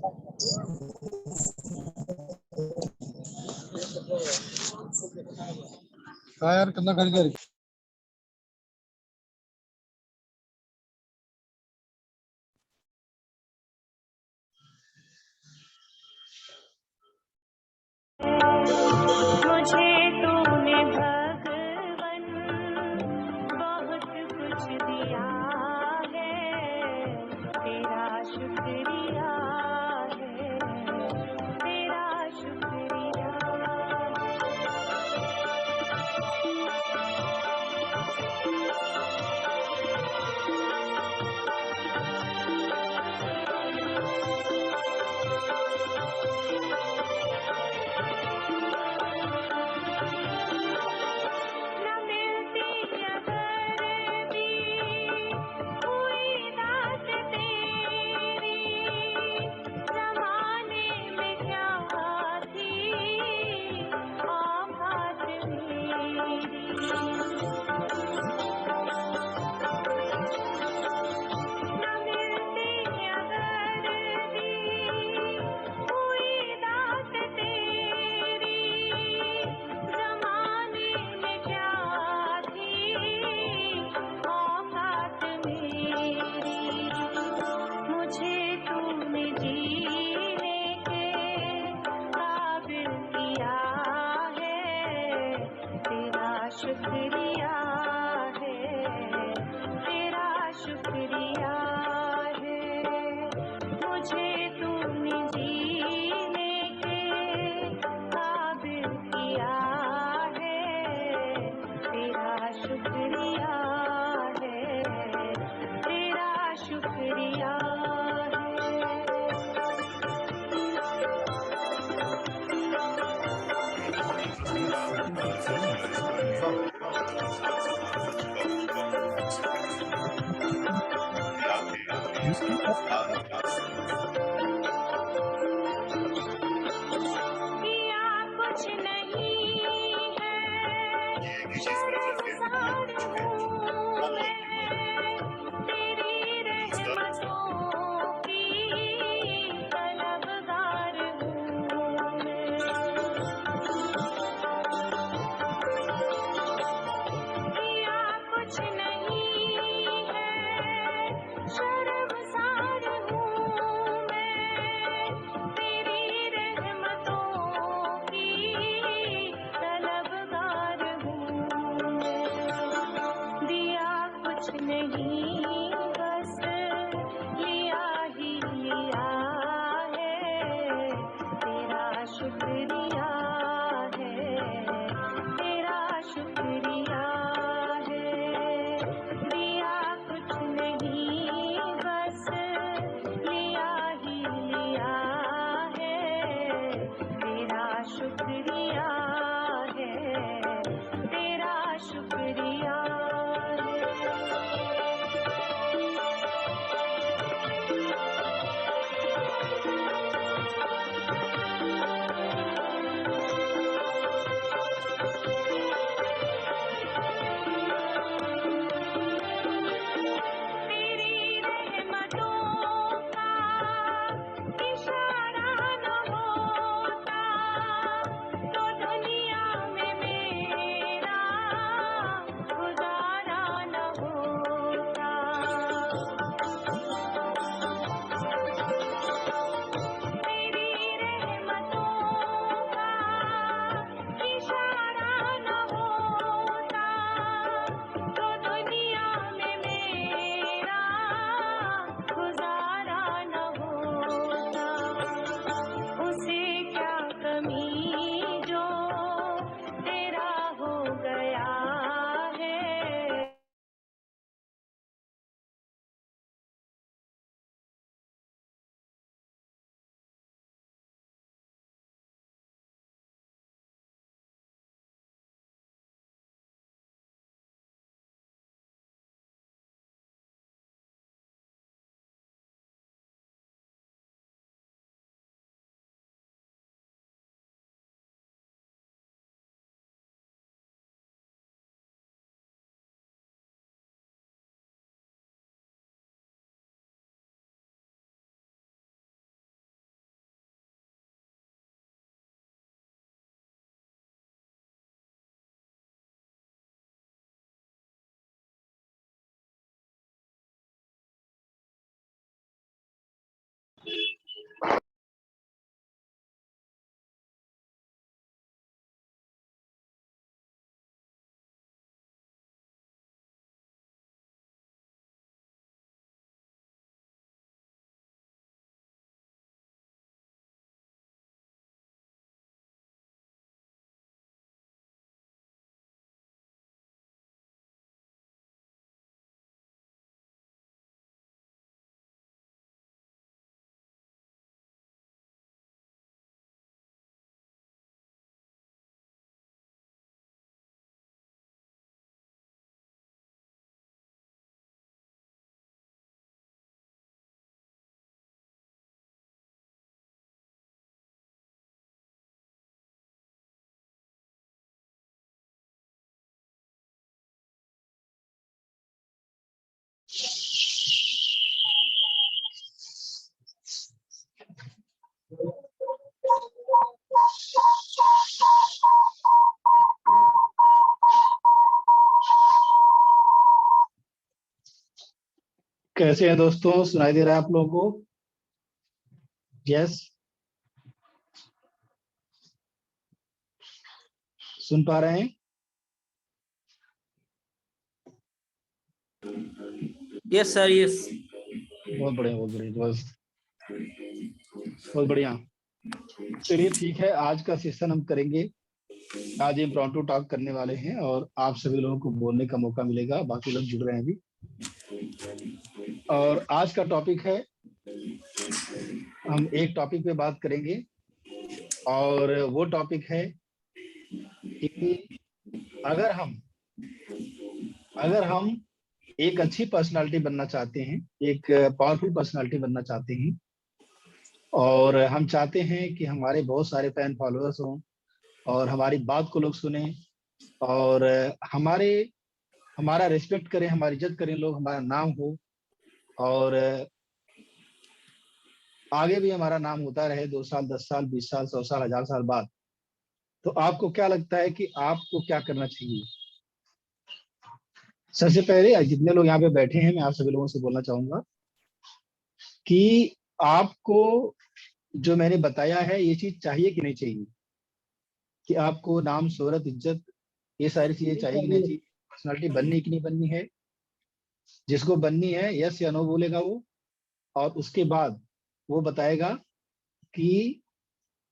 हाँ यार कितना खरीदारी। मुझे तूने भगवन बहुत कुछ दिया है, तेरा शुक्रिया है, तेरा शुक्रिया। न मिलती अगर दी हुई दात तेरी, ज़माने में क्या थी औकात मेरी। न मिलती अगर दी हुई दात तेरी, ज़माने में क्या थी औकात मेरी। मुझे तूने जीने के काबिल किया है, तेरा शुक्रिया है, तेरा शुक्रिया है। मुझे तूने जीने के काबिल किया है, तेरा शुक्रिया है, तेरा शुक्रिया है। किया कुछ नहीं है, शर्मसार हूँ मैं, तेरी रहमतों की तलबगार हूँ मैं। किया कुछ नहीं है, शर्मसार हूँ मैं, तेरी रहमतों की तलबगार हूँ मैं। दिया कुछ नहीं बस लिया ही लिया है, तेरा शुक्रिया है, तेरा शुक्रिया है। दिया कुछ नहीं बस लिया ही लिया है, तेरा शुक्रिया है, तेरा शुक्रिया है। कैसे हैं दोस्तों? सुनाई दे रहा है आप लोगों को? यस, सुन पा रहे हैं? Yes sir, yes. बहुत बढ़िया, बहुत बढ़िया, बहुत बढ़िया। चलिए ठीक है, आज का सेशन हम करेंगे। आज इम्प्रॉम्प्टू टॉक करने वाले हैं और आप सभी लोगों को बोलने का मौका मिलेगा। बाकी लोग जुड़ रहे हैं अभी। और आज का टॉपिक है, हम एक टॉपिक पे बात करेंगे और वो टॉपिक है कि अगर हम एक अच्छी पर्सनालिटी बनना चाहते हैं, एक पावरफुल पर्सनालिटी बनना चाहते हैं और हम चाहते हैं कि हमारे बहुत सारे फैन फॉलोअर्स हों और हमारी बात को लोग सुने और हमारा रिस्पेक्ट करें, हमारी इज्जत करें लोग, हमारा नाम हो और आगे भी हमारा नाम होता रहे 2 साल, 10 साल, 20 साल, 100 साल, 1000 साल बाद। तो आपको क्या लगता है कि आपको क्या करना चाहिए? सबसे पहले जितने लोग यहाँ पे बैठे हैं, मैं आप सभी लोगों से बोलना चाहूंगा कि आपको जो मैंने बताया है ये चीज चाहिए कि नहीं चाहिए, कि आपको नाम, शोहरत, इज्जत, ये सारी चीजें चाहिए कि नहीं चाहिए, पर्सनालिटी बननी कि नहीं बननी है। जिसको बननी है यस या नो बोलेगा वो, और उसके बाद वो बताएगा कि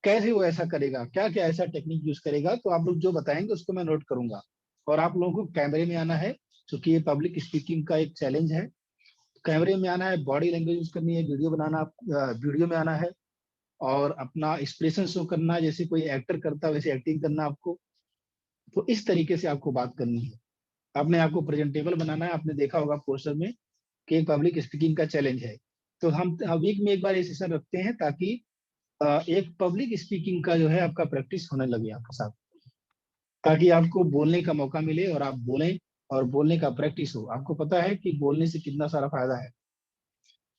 कैसे वो ऐसा करेगा, क्या क्या ऐसा टेक्निक यूज करेगा। तो आप लोग जो बताएंगे उसको मैं नोट करूंगा। और आप लोगों को कैमरे में आना है, क्योंकि ये पब्लिक स्पीकिंग का एक चैलेंज है। कैमरे में आना है, बॉडी लैंग्वेज यूज करनी है, वीडियो में आना है और अपना एक्सप्रेशन शो करना है, जैसे कोई एक्टर करता है वैसे एक्टिंग करना आपको। तो इस तरीके से आपको बात करनी है, अपने आप को प्रेजेंटेबल बनाना है। आपने देखा होगा पोस्टर में कि एक पब्लिक स्पीकिंग का चैलेंज है। तो हम वीक में एक बार ये सेशन रखते हैं ताकि एक पब्लिक स्पीकिंग का जो है आपका प्रैक्टिस होने लगे आपके साथ, ताकि आपको बोलने का मौका मिले और आप बोलें और बोलने का प्रैक्टिस हो। आपको पता है कि बोलने से कितना सारा फायदा है।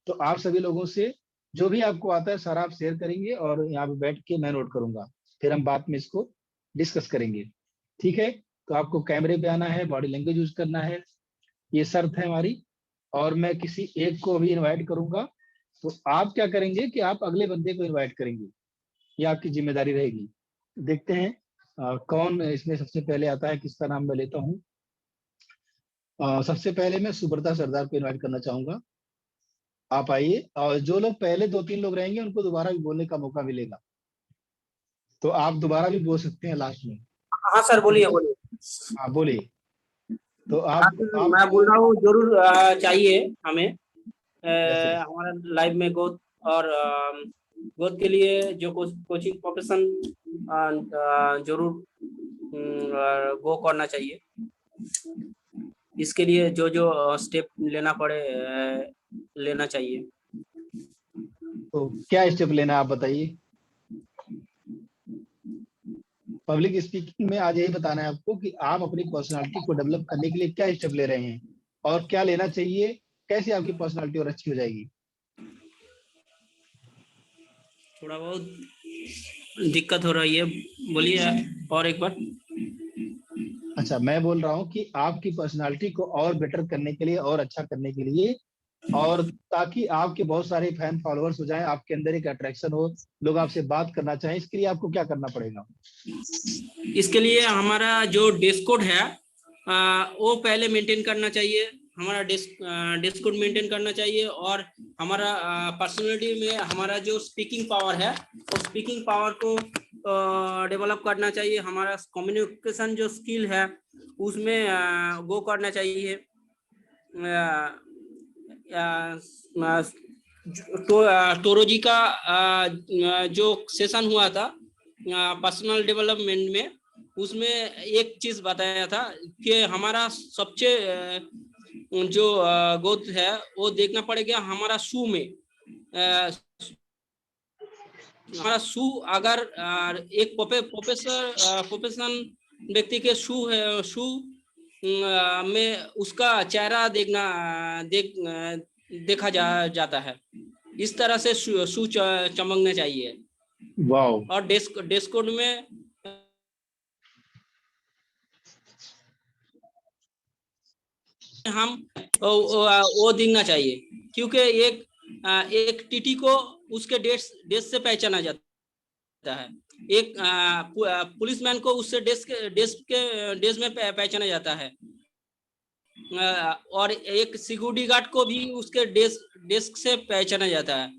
तो आप सभी लोगों से जो भी आपको आता है सारा आप शेयर करेंगे और यहाँ पे बैठ के मैं नोट करूंगा, फिर हम बाद में इसको डिस्कस करेंगे। ठीक है? तो आपको कैमरे पे आना है, बॉडी लैंग्वेज यूज करना है, ये शर्त है हमारी। और मैं किसी एक को अभी इनवाइट करूंगा, तो आप क्या करेंगे कि आप अगले बंदे को इनवाइट करेंगे, ये आपकी जिम्मेदारी रहेगी। देखते हैं कौन इसमें सबसे पहले आता है, किसका नाम मैं लेता हूँ। सबसे पहले मैं सुब्रता सरदार को इनवाइट करना चाहूंगा। आप आइए, और जो लोग पहले 2-3 लोग रहेंगे उनको दोबारा भी बोलने का मौका मिलेगा, तो आप दोबारा भी बोल सकते हैं लास्ट में। हाँ सर, बोलिए बोलिए। हाँ बोलिए। तो हाँ आप सर, मैं बोल रहा हूँ, जरूर चाहिए हमें जैसे हमारा लाइफ में ग्रोथ। और ग्रोथ के लिए जो कोचिंग प्रोफेशन जरूर गो करना चाहिए। इसके लिए जो जो स्टेप लेना पड़े लेना चाहिए। तो क्या स्टेप लेना है आप बताइए। पब्लिक स्पीकिंग में आज यही बताना है आपको कि आप अपनी पर्सनालिटी को डेवलप करने के लिए क्या स्टेप ले रहे हैं और क्या लेना चाहिए, कैसे आपकी पर्सनालिटी और अच्छी हो जाएगी। थोड़ा बहुत दिक्कत हो रही है, बोलिए और एक बार। अच्छा, मैं बोल रहा हूँ कि आपकी पर्सनालिटी को और बेटर करने के लिए और अच्छा करने के लिए, और ताकि आपके बहुत सारे फैन फॉलोअर्स हो जाएं, आपके अंदर एक अट्रैक्शन हो, लोग आपसे बात करना चाहें, इसके लिए आपको क्या करना पड़ेगा? इसके लिए हमारा जो ड्रेस कोड है वो पहले मेंटेन करना चाहिए। हमारा ड्रेस कोड मेंटेन करना चाहिए। और हमारा पर्सनालिटी में हमारा जो स्पीकिंग पावर है, वो स्पीकिंग पावर को डेवलप करना चाहिए। हमारा कम्युनिकेशन जो स्किल है उसमें गो करना चाहिए। टोरो जी का जो सेशन हुआ था पर्सनल डेवलपमेंट में, उसमें एक चीज बताया था कि हमारा सबसे जो ग्रोथ है वो देखना पड़ेगा हमारा शू में। हमारा शू अगर एक प्रोफेशनल व्यक्ति के शू है, शू में उसका चेहरा देखा जाता है। इस तरह से शू चमकने चाहिए। वाओ। और डेस्क कोड में हम वो दिखना चाहिए। क्योंकि एक टीटी को उसके ड्रेस से पहचाना जाता है, एक पुलिसमैन को उससे ड्रेस में पहचाना जाता है, और एक सिक्योरिटी गार्ड को भी उसके डेस्क से पहचाना जाता है।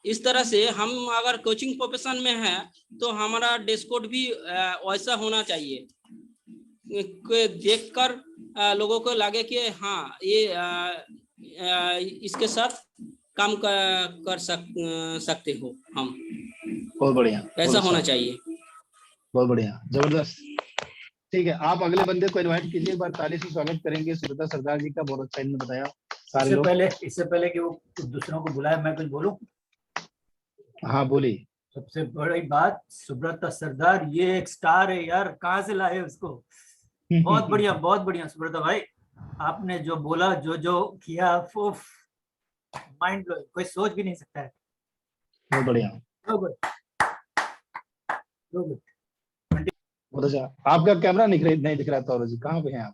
इस तरह से हम अगर कोचिंग प्रोफेशन में है तो हमारा ड्रेस कोड भी वैसा होना चाहिए, देखकर लोगों को लगे कि हाँ ये इसके साथ काम कर सकते हो हम। बहुत बढ़िया, ऐसा होना चाहिए। बहुत बढ़िया, जबरदस्त। ठीक है, आप अगले बंदे को इनवाइट कीजिए, एक बार ताली से स्वागत करेंगे सुब्रता सरदार जी का। बहुत अच्छा इन्होंने बताया सारे लोग। इससे पहले कि वो दूसरों को बुलाए, मैं कुछ बोलूं? हाँ बोलिए। सबसे बड़ी बात, सुब्रता सरदार ये एक स्टार है यार, कहाँ से लाए उसको? बहुत बढ़िया, बहुत बढ़िया सुब्रता भाई, आपने जो बोला, जो किया, माइंड ब्लोइंग, कोई सोच भी नहीं सकता है। बहुत बढ़िया, बहुत अच्छा। आपका कैमरा नहीं दिख रहा था जी, कहाँ पे हैं आप?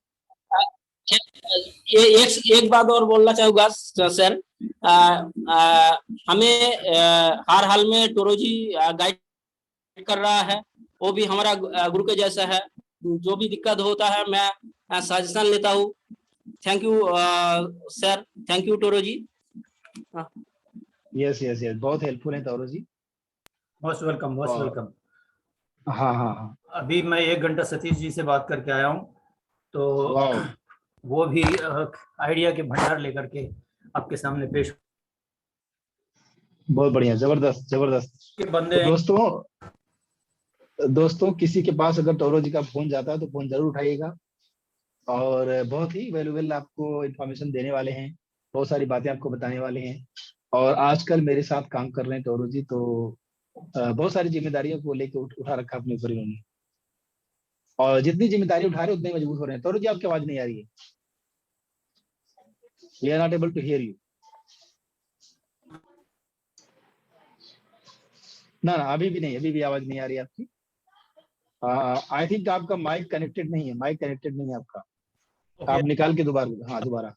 एक बात और बोलना चाहूंगा सर, हमें हर हाल में टोरो जी गाइड कर रहा है, वो भी हमारा गुरु के जैसा है। जो भी दिक्कत होता है मैं सजेशन लेता हूँ। Thank you sir, thank you Toro जी। यस, बहुत हेल्पफुल है टोरो जी। Most welcome, most welcome. हाँ। अभी मैं 1 घंटा सतीश जी से बात करके आया हूँ, तो वो भी आइडिया के भंडार लेकर के आपके सामने पेश। बहुत बढ़िया, जबरदस्त के बंदे। तो दोस्तों किसी के पास अगर टोरो जी का फोन जाता है तो फोन जरूर उठाइएगा, और बहुत ही वैल्यूएबल आपको इन्फॉर्मेशन देने वाले हैं, बहुत सारी बातें आपको बताने वाले हैं। और आजकल मेरे साथ काम कर रहे हैं टोरो जी, तो बहुत सारी जिम्मेदारियों को लेकर उठा रखा अपने ऊपर इन्होंने, और जितनी जिम्मेदारी उठा रहे हैं उतने मजबूत हो रहे हैं। टोरो जी आपकी आवाज नहीं आ रही है, we are not able to hear you. ना अभी भी नहीं, अभी भी आवाज नहीं आ रही आपकी। आई थिंक आपका माइक कनेक्टेड नहीं है, आपका। आप निकाल के दोबारा।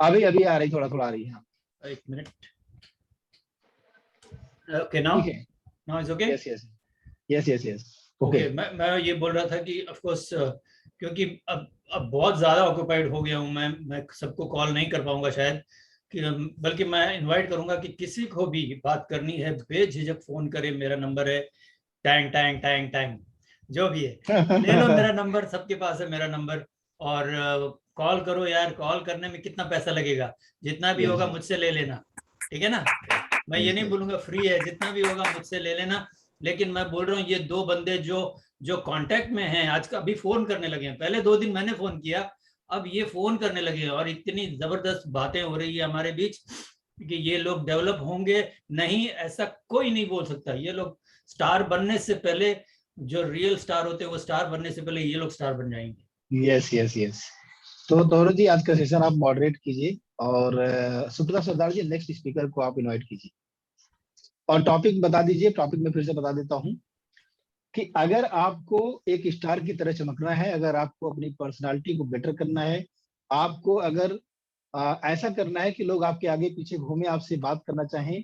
अभी आ रही, थोड़ा आ रही है। एक minute. Okay, now it's okay. Yes. Okay, मैं ये बोल रहा था कि ऑफ कोर्स, क्योंकि अब बहुत ज्यादा ऑक्यूपाइड हो गया हूँ मैं सबको कॉल नहीं कर पाऊंगा शायद, बल्कि मैं इनवाइट करूंगा कि किसी को भी बात करनी है बेझिझक फोन करे। मेरा नंबर है टैंग जो भी है, ले लो मेरा नंबर, सबके पास है मेरा नंबर, और कॉल करो यार। कॉल करने में कितना पैसा लगेगा, जितना भी होगा मुझसे ले लेना, ठीक है ना? मैं ये नहीं बोलूंगा फ्री है, जितना भी होगा मुझसे ले लेना। लेकिन मैं बोल रहा हूँ ये 2 बंदे जो कांटेक्ट में हैं आज का, अभी फोन करने लगे हैं। पहले 2 दिन मैंने फोन किया, अब ये फोन करने लगे हैं, और इतनी जबरदस्त बातें हो रही है हमारे बीच कि ये लोग डेवलप होंगे नहीं, ऐसा कोई नहीं बोल सकता। ये लोग स्टार बनने से पहले, जो रियल स्टार होते हैं वो स्टार बनने से पहले ये लोग स्टार बन जाएंगे। यस। तो टोरो जी आज का सेशन आप मॉडरेट कीजिए, और सुब्रता सरदार जी नेक्स्ट स्पीकर को आप इनवाइट कीजिए, और टॉपिक बता दीजिए। टॉपिक में फिर से बता देता हूँ कि अगर आपको एक स्टार की तरह चमकना है, अगर आपको अपनी पर्सनालिटी को बेटर करना है, आपको अगर ऐसा करना है कि लोग आपके आगे पीछे घूमे, आपसे बात करना चाहें,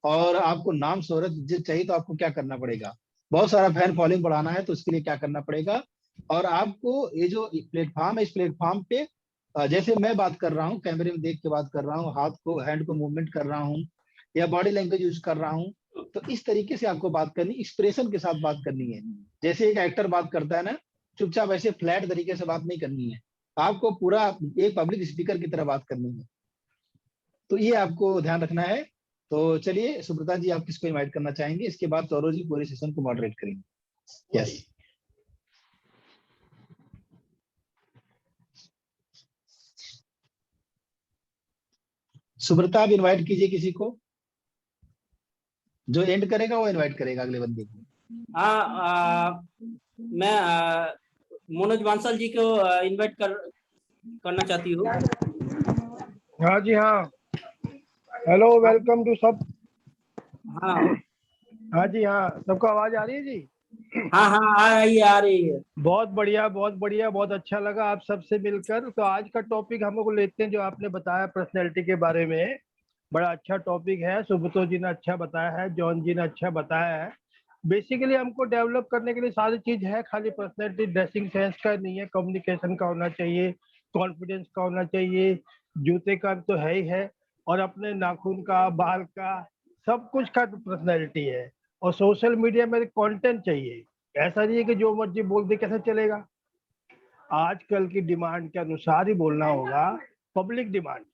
और आपको नाम शोहरत इज्जत चाहिए, तो आपको क्या करना पड़ेगा? बहुत सारा फैन फॉलोइंग बढ़ाना है, तो इसके लिए क्या करना पड़ेगा? और आपको ये जो प्लेटफॉर्म है, इस प्लेटफॉर्म पे जैसे मैं बात कर रहा हूँ, कैमरे में देख के बात कर रहा हूँ, हैंड को मूवमेंट कर रहा हूँ, या बॉडी लैंग्वेज यूज कर रहा हूँ, तो इस तरीके से आपको बात करनी, एक्सप्रेशन के साथ बात करनी है। जैसे एक एक्टर बात करता है ना, चुपचाप ऐसे फ्लैट तरीके से बात नहीं करनी है, आपको पूरा एक पब्लिक स्पीकर की तरह बात करनी है। तो ये आपको ध्यान रखना है। तो चलिए सुब्रता जी, आप किसको इनवाइट करना चाहेंगे? इसके बाद टोरो जी पूरे सेशन को मॉडरेट करेंगे। यस, सुब्रता आप इनवाइट कीजिए किसी को, जो एंड करेगा वो इनवाइट करेगा अगले बंदे को। मैं मनोज बांसल जी को इनवाइट करना चाहती हूँ। हाँ जी, हाँ। हेलो, वेलकम टू सब। हाँ हाँ जी, हाँ। सबको आवाज आ रही है जी? हाँ हाँ आ रही है। बहुत बढ़िया, बहुत बढ़िया, बहुत अच्छा लगा आप सबसे मिलकर। तो आज का टॉपिक हम लोग लेते हैं जो आपने बताया पर्सनैलिटी के बारे में। बड़ा अच्छा टॉपिक है, सुब्रतो जी ने अच्छा बताया है, जॉन जी ने अच्छा बताया है। बेसिकली हमको डेवलप करने के लिए सारी चीज है, खाली पर्सनैलिटी ड्रेसिंग सेंस का नहीं है, कम्युनिकेशन का होना चाहिए, कॉन्फिडेंस का होना चाहिए, जूते का तो है ही है, और अपने नाखून का, बाल का, सब कुछ का पर्सनैलिटी है। और सोशल मीडिया में कंटेंट चाहिए। ऐसा नहीं है कि जो मर्जी बोल दे, कैसे चलेगा। आजकल की डिमांड के अनुसार ही बोलना होगा, पब्लिक डिमांड,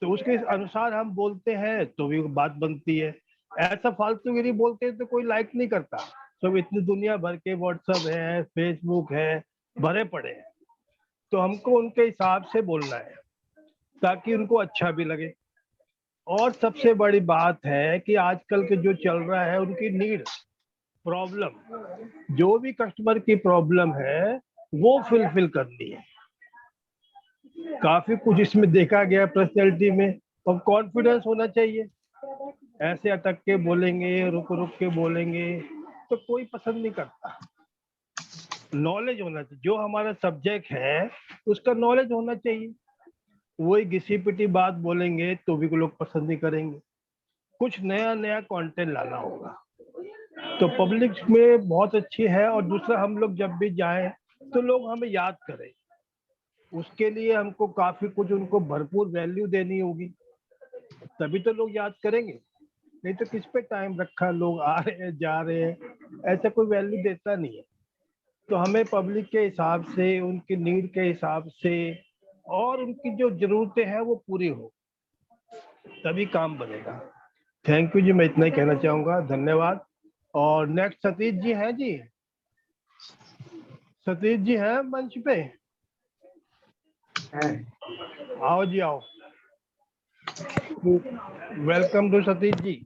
तो उसके अनुसार हम बोलते हैं तो भी बात बनती है। ऐसा फालतूगिरी बोलते हैं तो कोई लाइक नहीं करता। सब इतनी दुनिया भर के व्हाट्सएप है, फेसबुक है, भरे पड़े हैं। तो हमको उनके हिसाब से बोलना है ताकि उनको अच्छा भी लगे। और सबसे बड़ी बात है कि आजकल के जो चल रहा है उनकी नीड, प्रॉब्लम, जो भी कस्टमर की प्रॉब्लम है वो फुलफिल करनी है। काफी कुछ इसमें देखा गया पर्सनैलिटी में। और कॉन्फिडेंस होना चाहिए। ऐसे अटक के बोलेंगे, रुक रुक के बोलेंगे तो कोई पसंद नहीं करता। नॉलेज होना चाहिए, जो हमारा सब्जेक्ट है उसका नॉलेज होना चाहिए। वही घिसी पिटी बात बोलेंगे तो भी लोग पसंद नहीं करेंगे। कुछ नया नया कंटेंट लाना होगा। तो पब्लिक में बहुत अच्छी है। और दूसरा, हम लोग जब भी जाएं तो लोग हमें याद करें, उसके लिए हमको काफी कुछ उनको भरपूर वैल्यू देनी होगी, तभी तो लोग याद करेंगे। नहीं तो किस पे टाइम रखा, लोग आ रहे हैं जा रहे हैं, ऐसा कोई वैल्यू देता नहीं है। तो हमें पब्लिक के हिसाब से, उनकी नीड के हिसाब से, और उनकी जो जरूरतें हैं वो पूरी हो, तभी काम बनेगा। थैंक यू जी, मैं इतना ही कहना चाहूंगा। धन्यवाद। और नेक्स्ट सतीश जी हैं जी। सतीश जी हैं मंच पे? आओ जी आओ। Welcome to Satish ji.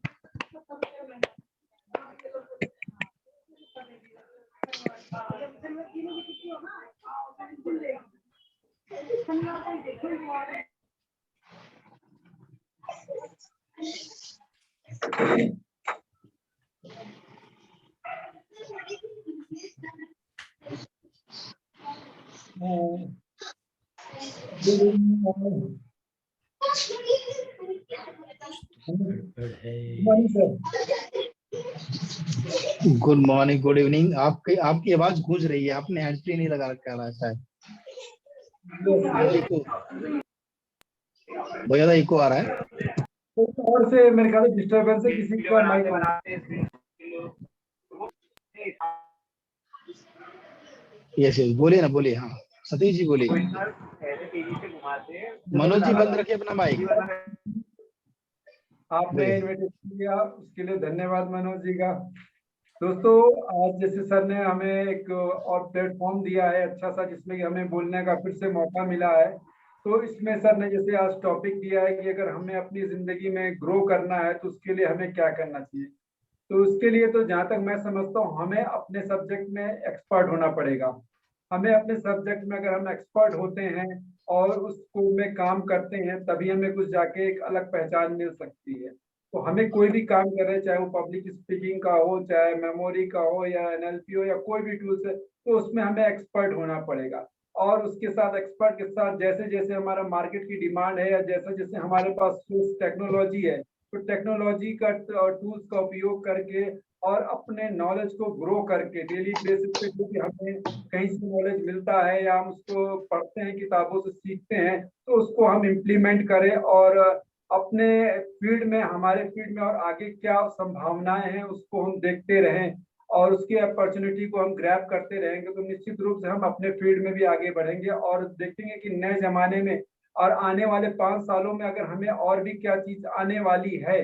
Good morning, good evening. आपकी आपकी आवाज गूंज रही है, आपने हैंड फ्री नहीं लगा रखा है शायद। बहुत ज्यादा इको आ रहा है। और से मेरे ख्याल से डिस्टरबेंस है, किसी का माइक यस यस, बोलिए ना, बोलिए। हाँ सतीश जी बोलिए। मनोज जी बंद रखिए अपना माइक। आपने इन्विटेशन किया उसके लिए धन्यवाद मनोज जी का। दोस्तों, आज जैसे सर ने हमें एक और प्लेटफॉर्म दिया है अच्छा सा, जिसमें कि हमें बोलने का फिर से मौका मिला है। तो इसमें सर ने जैसे आज टॉपिक दिया है कि अगर हमें अपनी जिंदगी में ग्रो करना है तो उसके लिए हमें क्या करना चाहिए। तो उसके लिए तो जहाँ तक मैं समझता हूँ, हमें अपने सब्जेक्ट में एक्सपर्ट होना पड़ेगा। हमें अपने सब्जेक्ट में अगर हम एक्सपर्ट होते हैं और उसको में काम करते हैं, तभी हमें कुछ जाके एक अलग पहचान मिल सकती है। तो हमें कोई भी काम कर रहे हैं, चाहे वो पब्लिक स्पीकिंग का हो, चाहे मेमोरी का हो, या एनएलपी हो, या कोई भी टूल्स है, तो उसमें हमें एक्सपर्ट होना पड़ेगा। और उसके साथ, एक्सपर्ट के साथ, जैसे जैसे हमारा मार्केट की डिमांड है या जैसे जैसे हमारे पास टेक्नोलॉजी है, तो टेक्नोलॉजी का टूल्स का उपयोग करके और अपने नॉलेज को ग्रो करके डेली बेसिस पे, जो भी हमें कहीं से नॉलेज मिलता है या हम उसको पढ़ते हैं, किताबों से सीखते हैं, तो उसको हम इम्प्लीमेंट करें और अपने फील्ड में, हमारे फील्ड में और आगे क्या संभावनाएं हैं उसको हम देखते रहें और उसकी अपॉर्चुनिटी को हम ग्रैब करते रहेंगे, तो निश्चित रूप से हम अपने फील्ड में भी आगे बढ़ेंगे और देखेंगे कि नए जमाने में और आने वाले 5 सालों में अगर हमें और भी क्या चीज आने वाली है,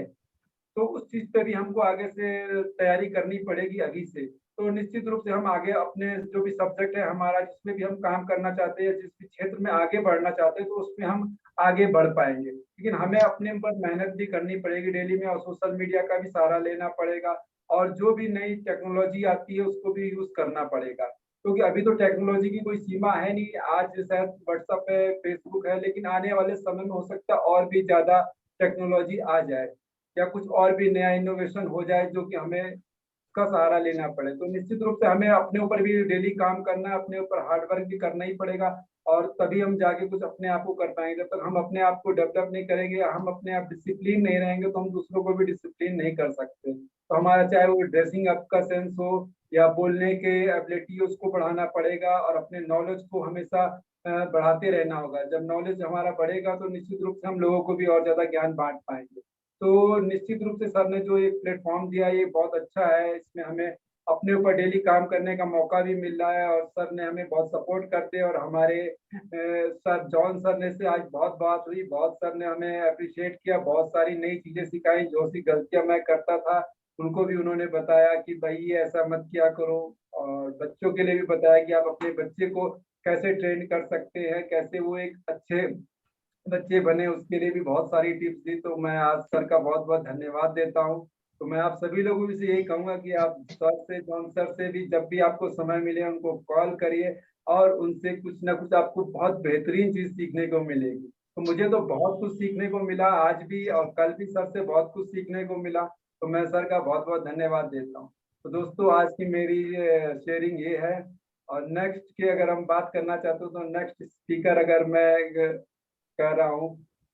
तो उस चीज पे भी हमको आगे से तैयारी करनी पड़ेगी अभी से। तो निश्चित रूप से हम आगे अपने जो भी सब्जेक्ट है हमारा, जिसमें भी हम काम करना चाहते हैं, जिस भी क्षेत्र में आगे बढ़ना चाहते हैं, तो उसमें हम आगे बढ़ पाएंगे। लेकिन हमें अपने ऊपर मेहनत भी करनी पड़ेगी डेली में, और सोशल मीडिया का भी सहारा लेना पड़ेगा, और जो भी नई टेक्नोलॉजी आती है उसको भी यूज करना पड़ेगा। क्योंकि अभी तो टेक्नोलॉजी की कोई सीमा है नहीं। आज शायद व्हाट्सएप है, फेसबुक है, लेकिन आने वाले समय में हो सकता है और भी ज्यादा टेक्नोलॉजी आ जाए, या कुछ और भी नया इनोवेशन हो जाए जो कि हमें उसका सहारा लेना पड़े। तो निश्चित रूप से हमें अपने ऊपर भी डेली काम करना है, अपने ऊपर हार्डवर्क भी करना ही पड़ेगा, और तभी हम जाके कुछ अपने आप को कर पाएंगे। जब तक हम अपने आप को डेवलप नहीं करेंगे, हम अपने आप डिसिप्लिन नहीं रहेंगे, तो हम दूसरों को भी डिसिप्लिन नहीं कर सकते। तो हमारा चाहे वो ड्रेसिंग अप का सेंस हो या बोलने के एबिलिटी, उसको बढ़ाना पड़ेगा, और अपने नॉलेज को हमेशा बढ़ाते रहना होगा। जब नॉलेज हमारा बढ़ेगा तो निश्चित रूप से हम लोगों को भी और ज्यादा ज्ञान बांट पाएंगे। तो निश्चित रूप से सर ने जो एक प्लेटफॉर्म दिया ये बहुत अच्छा है। इसमें हमें अपने ऊपर डेली काम करने का मौका भी मिल रहा है, और सर ने हमें बहुत सपोर्ट करते हैं। और हमारे सर जॉन सर ने से आज बहुत बात हुई, बहुत सर ने हमें अप्रिशिएट किया, बहुत सारी नई चीजें सिखाई। जो सी गलतियां मैं करता था उनको भी उन्होंने बताया कि भाई ये ऐसा मत किया करो, और बच्चों के लिए भी बताया कि आप अपने बच्चे को कैसे ट्रेन कर सकते हैं, कैसे वो एक अच्छे बच्चे बने, उसके लिए भी बहुत सारी टिप्स दी। तो मैं आज सर का बहुत बहुत धन्यवाद देता हूँ। तो मैं आप सभी लोगों से यही कहूंगा कि आप सर से, जॉन सर से भी जब भी आपको समय मिले उनको कॉल करिए, और उनसे कुछ ना कुछ आपको बहुत बेहतरीन चीज सीखने को मिलेगी। तो मुझे तो बहुत कुछ सीखने को मिला आज भी, और कल भी सर से बहुत कुछ सीखने को मिला। तो मैं सर का बहुत बहुत धन्यवाद देता हूँ। तो दोस्तों आज की मेरी शेयरिंग ये है। और नेक्स्ट की अगर हम बात करना चाहते हो तो नेक्स्ट स्पीकर अगर मैं कह रहा हूँ,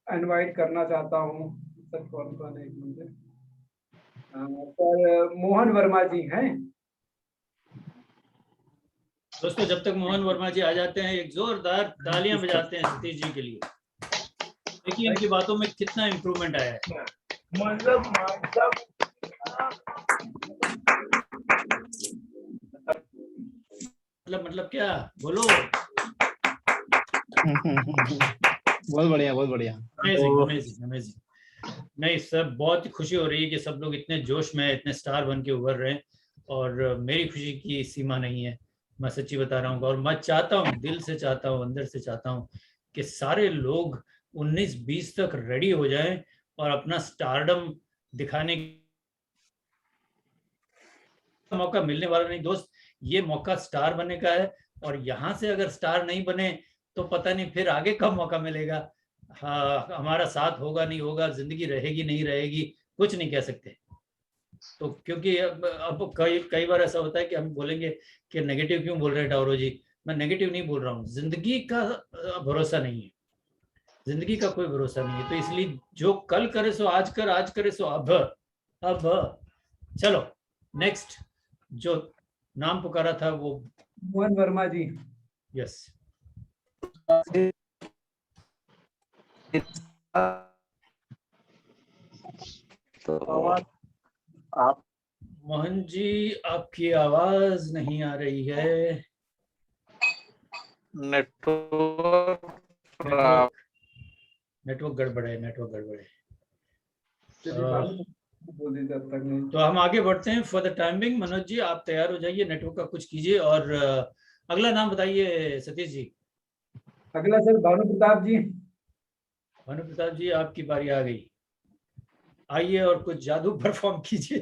इनवाइट करना चाहता हूँ। सर कौन है, एक मिनट। सर मोहन वर्मा जी हैं। दोस्तों जब तक मोहन वर्मा जी आ जाते हैं, एक जोरदार तालियां बजाते हैं सतीश जी के लिए। देखिए इनकी बातों में कितना इम्प्रूवमेंट आया है। मतलब क्या बोलो। बहुत बढ़िया, बहुत बढ़िया। Amazing amazing amazing. नहीं सर, बहुत खुशी हो रही है कि सब लोग इतने जोश में, इतने स्टार बन के उभर रहे हैं, और मेरी खुशी की सीमा नहीं है, मैं सच्ची बता रहा हूँ। और मैं चाहता हूँ, दिल से चाहता हूँ, अंदर से चाहता हूँ कि सारे लोग 19-20 तक रेडी हो जाएं और अपना स्टारडम दिखाने का मौका मिलने वाला नहीं दोस्त, ये मौका स्टार बनने का है। और यहाँ से अगर स्टार नहीं बने तो पता नहीं फिर आगे कब मौका मिलेगा। हाँ, हमारा साथ होगा नहीं होगा, जिंदगी रहेगी नहीं रहेगी, कुछ नहीं कह सकते। तो क्योंकि अब कई बार ऐसा होता है कि हम बोलेंगे कि नेगेटिव क्यों बोल रहे हैं टावरो जी। मैं नेगेटिव नहीं बोल रहा हूँ, जिंदगी का भरोसा नहीं है, जिंदगी का कोई भरोसा नहीं है। तो इसलिए जो कल करे सो आज कर, आज करे सो अब चलो नेक्स्ट जो नाम पुकारा था वो मोहन वर्मा जी। यस तो आप मोहन जी, आपकी आवाज नहीं आ रही है। नेटवर्क गड़बड़ है, नेटवर्क गड़बड़ है। बोल दीजिए तब तक नहीं। तो हम आगे बढ़ते हैं। For the timing Manoj ji आप तैयार हो जाइए, नेटवर्क का कुछ कीजिए। और अगला नाम बताइए सतीश जी। अगला सर भानु प्रताप जी। भानु प्रताप जी आपकी बारी आ गई, आइए और कुछ जादू परफॉर्म कीजिए।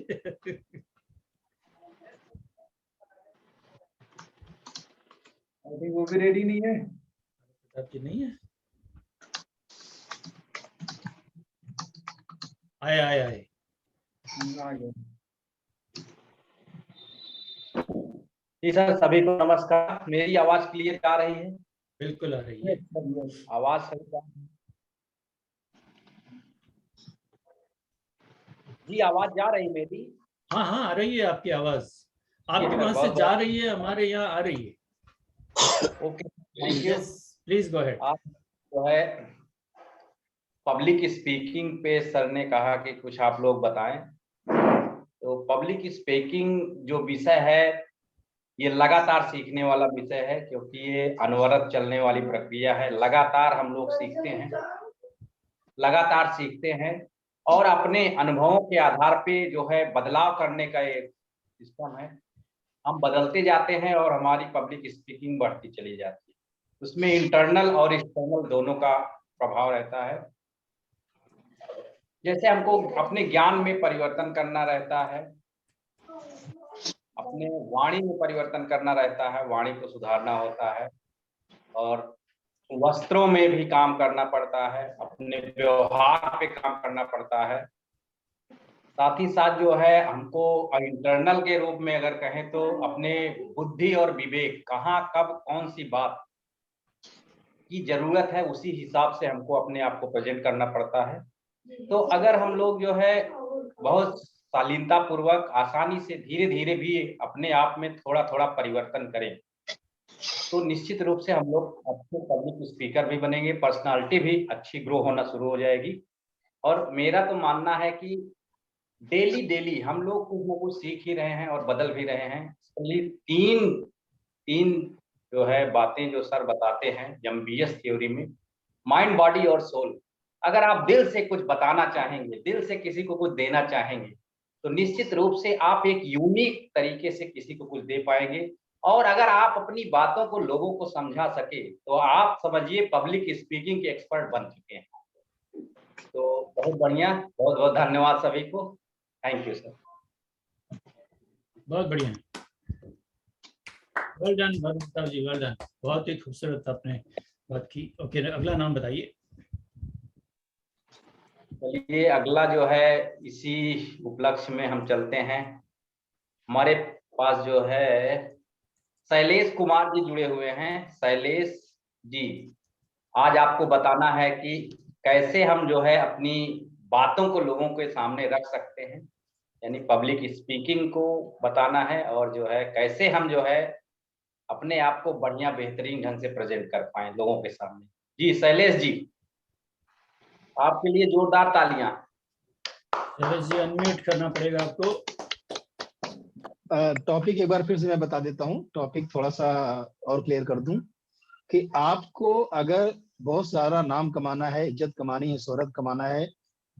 अभी वो भी रेडी नहीं है। प्रताप जी नहीं है, आए आए आए। आ गया। जी सर, सभी को नमस्कार। मेरी आवाज क्लियर आ रही है? बिल्कुल आ रही है। आवाज सही जा रही है? जी आवाज जा रही मेरी? हाँ हाँ आ रही है आपकी आवाज, आपके सर, वहां से बहुत जा रही है, हमारे यहाँ आ रही है। Okay, thank you. Please go ahead. आप जो है पब्लिक स्पीकिंग पे सर ने कहा कि कुछ आप लोग बताएं। तो पब्लिक स्पीकिंग जो विषय है ये लगातार सीखने वाला विषय है, क्योंकि ये अनवरत चलने वाली प्रक्रिया है। लगातार हम लोग सीखते हैं, लगातार सीखते हैं, और अपने अनुभवों के आधार पे जो है बदलाव करने का एक सिस्टम है। हम बदलते जाते हैं और हमारी पब्लिक स्पीकिंग बढ़ती चली जाती है। उसमें इंटरनल और एक्सटर्नल दोनों का प्रभाव रहता है। जैसे हमको अपने ज्ञान में परिवर्तन करना रहता है, अपने वाणी में परिवर्तन करना रहता है, वाणी को सुधारना होता है, और वस्त्रों में भी काम करना पड़ता है, अपने व्यवहार पे काम करना पड़ता है, साथ ही साथ जो है हमको इंटरनल के रूप में अगर कहें तो अपने बुद्धि और विवेक कहाँ कब कौन सी बात की जरूरत है उसी हिसाब से हमको अपने आप को प्रेजेंट करना पड़ता है। तो अगर हम लोग जो है बहुत शालीनता पूर्वक आसानी से धीरे धीरे भी अपने आप में थोड़ा थोड़ा परिवर्तन करें तो निश्चित रूप से हम लोग अच्छे पब्लिक स्पीकर भी बनेंगे, पर्सनालिटी भी अच्छी ग्रो होना शुरू हो जाएगी। और मेरा तो मानना है कि डेली डेली हम लोग कुछ ना कुछ सीख ही रहे हैं और बदल भी रहे हैं। तीन जो है बातें जो सर बताते हैं MBS थ्योरी में, माइंड, बॉडी और सोल। अगर आप दिल से कुछ बताना चाहेंगे, दिल से किसी को कुछ देना चाहेंगे तो निश्चित रूप से आप एक यूनिक तरीके से किसी को कुछ दे पाएंगे। और अगर आप अपनी बातों को लोगों को समझा सके तो आप समझिए पब्लिक स्पीकिंग के एक्सपर्ट बन चुके हैं। तो बहुत बढ़िया, बहुत बहुत धन्यवाद सभी को। Thank you sir. बहुत बढ़िया, well done Bharat ji, well done, बहुत ही खूबसूरत आपने बात की। ओके, अगला नाम बताइए। चलिए अगला जो है इसी उपलक्ष्य में हम चलते हैं। हमारे पास जो है शैलेश कुमार जी जुड़े हुए हैं। शैलेश जी, आज आपको बताना है कि कैसे हम जो है अपनी बातों को लोगों के सामने रख सकते हैं, यानी पब्लिक स्पीकिंग को बताना है और जो है कैसे हम जो है अपने आप को बढ़िया बेहतरीन ढंग से प्रेजेंट कर पाए लोगों के सामने। जी शैलेश जी, आपके लिए जोरदार तालियां। शैलेश जी अनम्यूट करना पड़ेगा आपको। टॉपिक एक बार फिर से मैं बता देता हूँ, टॉपिक थोड़ा सा और क्लियर कर दूं कि आपको अगर बहुत सारा नाम कमाना है, इज्जत कमानी है, शोहरत कमाना है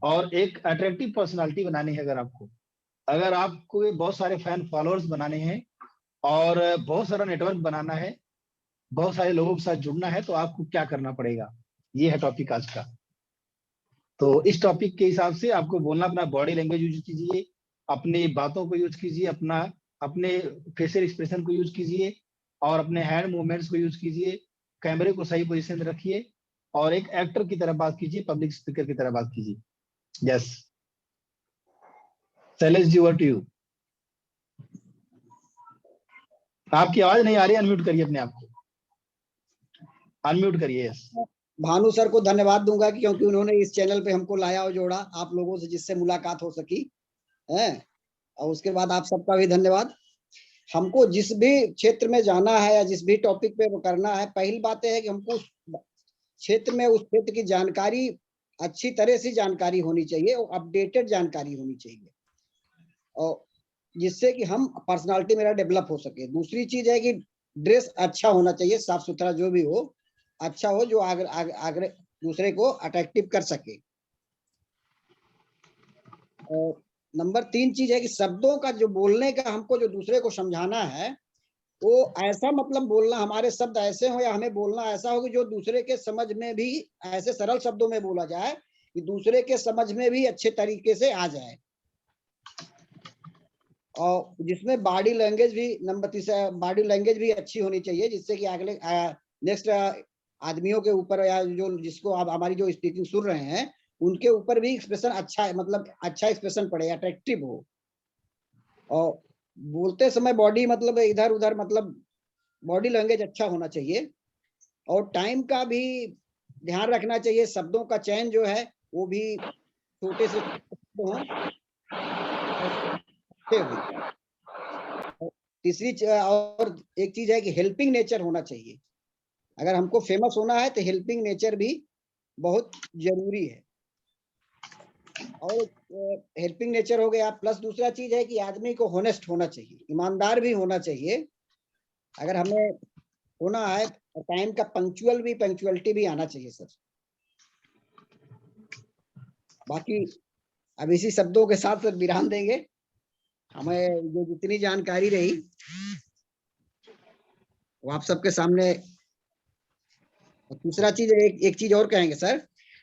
और एक अट्रैक्टिव पर्सनालिटी बनानी है, अगर आपको बहुत सारे फैन फॉलोअर्स बनाने हैं और बहुत सारा नेटवर्क बनाना है, बहुत सारे लोगों के साथ जुड़ना है, तो आपको क्या करना पड़ेगा, ये है टॉपिक आज का। तो इस टॉपिक के हिसाब से आपको बोलना, अपना बॉडी लैंग्वेज यूज कीजिए, अपनी बातों को यूज कीजिए, अपने फेशियल एक्सप्रेशन को यूज कीजिए और अपने हैंड मूवमेंट्स को यूज कीजिए, कैमरे को सही पोजीशन में रखिए और एक एक्टर की तरह बात कीजिए, पब्लिक स्पीकर की तरह बात कीजिए। Yes Shailesh ji, over to you. आपकी आवाज नहीं आ रही, अनम्यूट करिए अपने आप को, अनम्यूट करिए। यस भानु सर को धन्यवाद दूंगा क्योंकि उन्होंने इस चैनल पे हमको लाया और जोड़ा, आप लोगों से जिससे मुलाकात हो सकी है। और उसके बाद आप सबका भी धन्यवाद। हमको जिस भी क्षेत्र में जाना है या जिस भी टॉपिक पे करना है, पहली बात है कि हमको उस क्षेत्र में उस क्षेत्र की जानकारी, अच्छी तरह से जानकारी होनी चाहिए और अपडेटेड जानकारी होनी चाहिए, और जिससे कि हम पर्सनालिटी मेरा डेवलप हो सके। दूसरी चीज है कि ड्रेस अच्छा होना चाहिए, साफ सुथरा जो भी हो, अच्छा हो, जो आगे दूसरे को अट्रैक्टिव कर सके। और नंबर 3 चीज है कि शब्दों का जो बोलने का हमको जो दूसरे को समझाना है, वो ऐसा मतलब बोलना, हमारे शब्द ऐसे हो या हमें बोलना ऐसा हो कि जो दूसरे के समझ में भी ऐसे सरल शब्दों में बोला जाए कि दूसरे के समझ में भी अच्छे तरीके से आ जाए। और जिसमें बॉडी लैंग्वेज भी, नंबर 3 बॉडी लैंग्वेज भी अच्छी होनी चाहिए, जिससे कि अगले नेक्स्ट आदमियों के ऊपर या जो जिसको आप हमारी जो स्पीकिंग सुन रहे हैं उनके ऊपर भी एक्सप्रेशन अच्छा है, मतलब अच्छा एक्सप्रेशन पड़े, अट्रैक्टिव हो। और बोलते समय बॉडी मतलब इधर उधर, मतलब बॉडी लैंग्वेज अच्छा होना चाहिए। और टाइम का भी ध्यान रखना चाहिए, शब्दों का चयन जो है वो भी छोटे से हो। तीसरी और एक चीज है कि हेल्पिंग नेचर होना चाहिए। अगर हमको फेमस होना है तो हेल्पिंग नेचर भी बहुत जरूरी है। और हेल्पिंग नेचर हो गया, प्लस दूसरा चीज है कि आदमी को होनेस्ट होना चाहिए, ईमानदार भी होना चाहिए। अगर हमें होना है तो टाइम का पंक्चुअलिटी भी आना चाहिए सर। बाकी अब इसी शब्दों के साथ विराम देंगे। हमें जो जितनी जानकारी रही वो आप सबके सामने। दूसरा चीज, एक चीज और कहेंगे सर,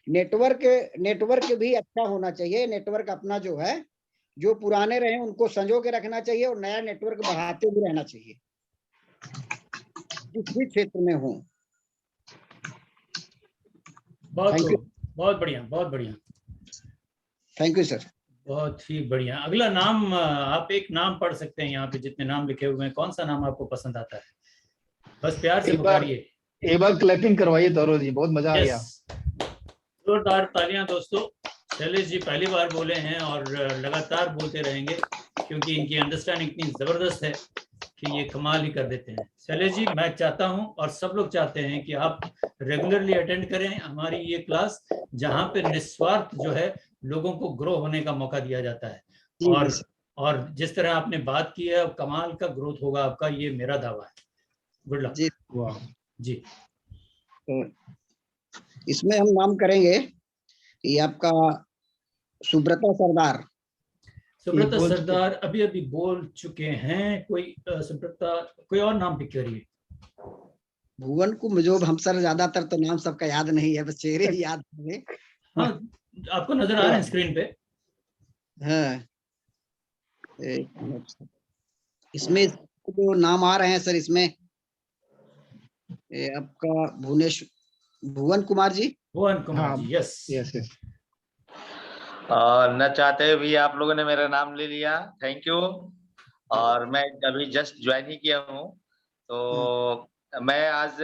नेटवर्क भी अच्छा होना चाहिए। नेटवर्क अपना जो है, जो पुराने रहे उनको संजो के रखना चाहिए और नया नेटवर्क बढ़ाते भी रहना चाहिए जिस भी क्षेत्र में हो। बहुत बढ़िया, बहुत बढ़िया। Thank you sir. बहुत ही बढ़िया। अगला नाम आप एक नाम पढ़ सकते हैं, यहाँ पे जितने नाम लिखे हुए हैं, कौन सा नाम आपको पसंद आता है? बस प्यार से पुकारिए। एक बार क्लैपिंग करवाइए तौरो जी, बहुत मजा आ गया। जोरदार तालियां दोस्तों। शैलेश जी पहली बार बोले हैं और लगातार बोलते रहेंगे, क्योंकि इनकी अंडरस्टैंडिंग इतनी जबरदस्त है कि ये कमाल ही कर देते हैं। शैलेश जी, मैं चाहता हूं और सब लोग चाहते हैं कि आप रेगुलरली अटेंड करें हमारी ये क्लास, जहां पे निस्वार्थ जो है लोगों को ग्रो होने का मौका दिया जाता है। और जिस तरह आपने बात की है, कमाल का ग्रोथ होगा आपका, ये मेरा दावा है। गुड लक जी। जी। तो इसमें हम नाम करेंगे ये आपका सुब्रता सरदार। सुब्रता सरदार अभी अभी बोल चुके हैं। कोई सुब्रता, कोई और नाम पिक करिए। भुवन को मुझे हम सर ज्यादातर तो नाम सबका याद नहीं है, बस चेहरे ही याद है। हाँ, आपको नजर आ रहे हैं स्क्रीन पे। हाँ, इसमें जो नाम आ रहे हैं सर, इसमें आपका भुवन कुमार जी। भुवन Kumar ji, yes yes yes. न चाहते भी आप लोगों ने मेरा नाम ले लिया, थैंक यू। और मैं अभी जस्ट ज्वाइन ही किया हूँ, तो मैं आज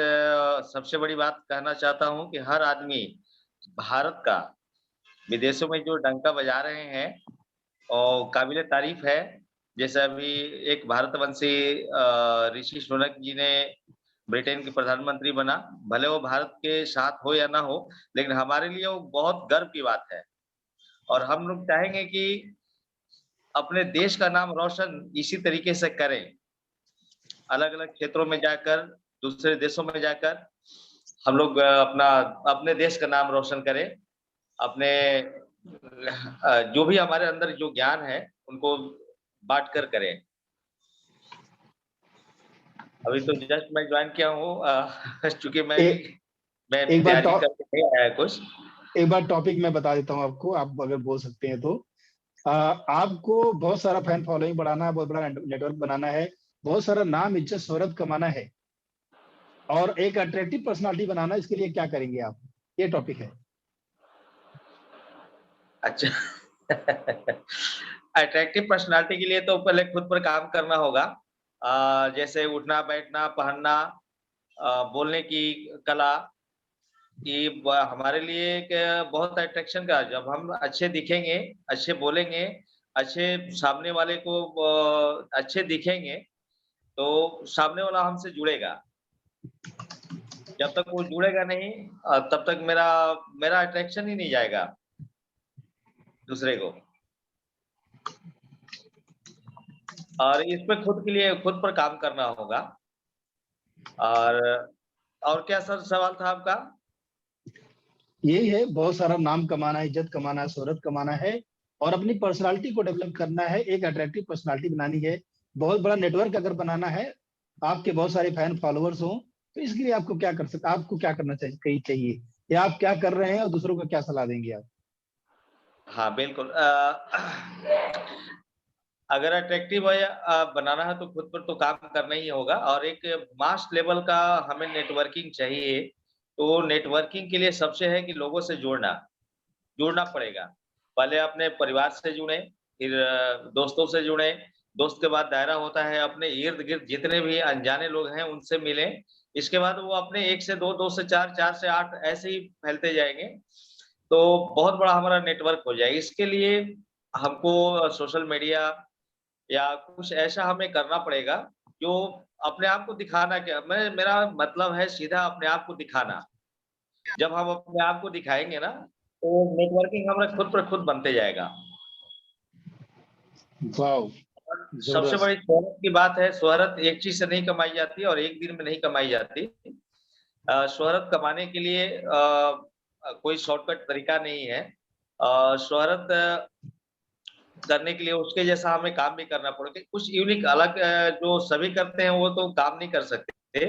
सबसे बड़ी बात कहना चाहता हूँ कि हर आदमी भारत का विदेशों में जो डंका बजा रहे हैं और काबिल तारीफ है। जैसे अभी एक भारतवंशी ऋषि सुनक जी ने ब्रिटेन के प्रधानमंत्री बना, भले वो भारत के साथ हो या ना हो, लेकिन हमारे लिए वो बहुत गर्व की बात है। और हम लोग चाहेंगे कि अपने देश का नाम रोशन इसी तरीके से करें, अलग अलग क्षेत्रों में जाकर, दूसरे देशों में जाकर हम लोग अपने देश का नाम रोशन करें। अपने जो भी हमारे अंदर जो ज्ञान है उनको बांट कर करें। अभी तो जस्ट मैं ज्वाइन किया हूँ, चूंकि मैं तैयारी करके नहीं आया कुछ। एक बार टॉपिक मैं बता देता हूँ आपको, आप अगर बोल सकते हैं तो। आपको बहुत सारा फैन फॉलोइंग बढ़ाना है, बहुत बड़ा नेटवर्क बनाना है, बहुत सारा नाम इज्जत शोहरत कमाना है और एक अट्रैक्टिव पर्सनालिटी बनाना है। इसके लिए क्या करेंगे आप? ये टॉपिक है। अच्छा अट्रैक्टिव पर्सनालिटी के लिए तो पहले खुद पर काम करना होगा। जैसे उठना बैठना पहनना, बोलने की कला, ये हमारे लिए एक बहुत अट्रैक्शन का। जब हम अच्छे दिखेंगे, अच्छे बोलेंगे, अच्छे सामने वाले को अच्छे दिखेंगे, तो सामने वाला हमसे जुड़ेगा। जब तक वो जुड़ेगा नहीं, तब तक मेरा अट्रैक्शन ही नहीं जाएगा दूसरे को। और इस पे खुद पर काम करना होगा। और क्या सर सवाल था आपका? यही है, बहुत सारा नाम कमाना है, इज्जत कमाना है, शोहरत कमाना है और अपनी पर्सनालिटी को डेवलप करना है, एक अट्रैक्टिव पर्सनालिटी बनानी है, बहुत बड़ा नेटवर्क अगर बनाना है, आपके बहुत सारे फैन फॉलोअर्स हो, तो इसके लिए आपको क्या करना चाहिए या आप क्या कर रहे हैं और दूसरों को क्या सलाह देंगे आप? हाँ बिल्कुल, अगर अट्रैक्टिव बनाना है तो खुद पर तो काम करना ही होगा। और एक मास लेवल का हमें नेटवर्किंग चाहिए। तो नेटवर्किंग के लिए सबसे है कि लोगों से जुड़ना पड़ेगा। पहले अपने परिवार से जुड़े, फिर दोस्तों से जुड़े, दोस्त के बाद दायरा होता है अपने इर्द गिर्द जितने भी अनजाने लोग हैं उनसे मिलें। इसके बाद वो अपने 1 से 2, 2 से 4, 4 से 8 ऐसे ही फैलते जाएंगे, तो बहुत बड़ा हमारा नेटवर्क हो जाएगा। इसके लिए हमको सोशल मीडिया या कुछ ऐसा हमें करना पड़ेगा जो अपने आप को दिखाना। मेरा मतलब है सीधा अपने आप को दिखाना। जब हम अपने आप को दिखाएंगे ना, तो नेटवर्किंग हमारा खुद पर खुद बनते जाएगा। वाओ, सबसे बड़ी शोहरत की बात है, शोहरत एक चीज से नहीं कमाई जाती और एक दिन में नहीं कमाई जाती। शोहरत कमाने के लिए कोई शॉर्टकट तरीका नहीं है। शोहरत करने के लिए उसके जैसा हमें काम भी करना पड़ेगा। कुछ यूनिक अलग जो सभी करते हैं वो तो काम नहीं कर सकते,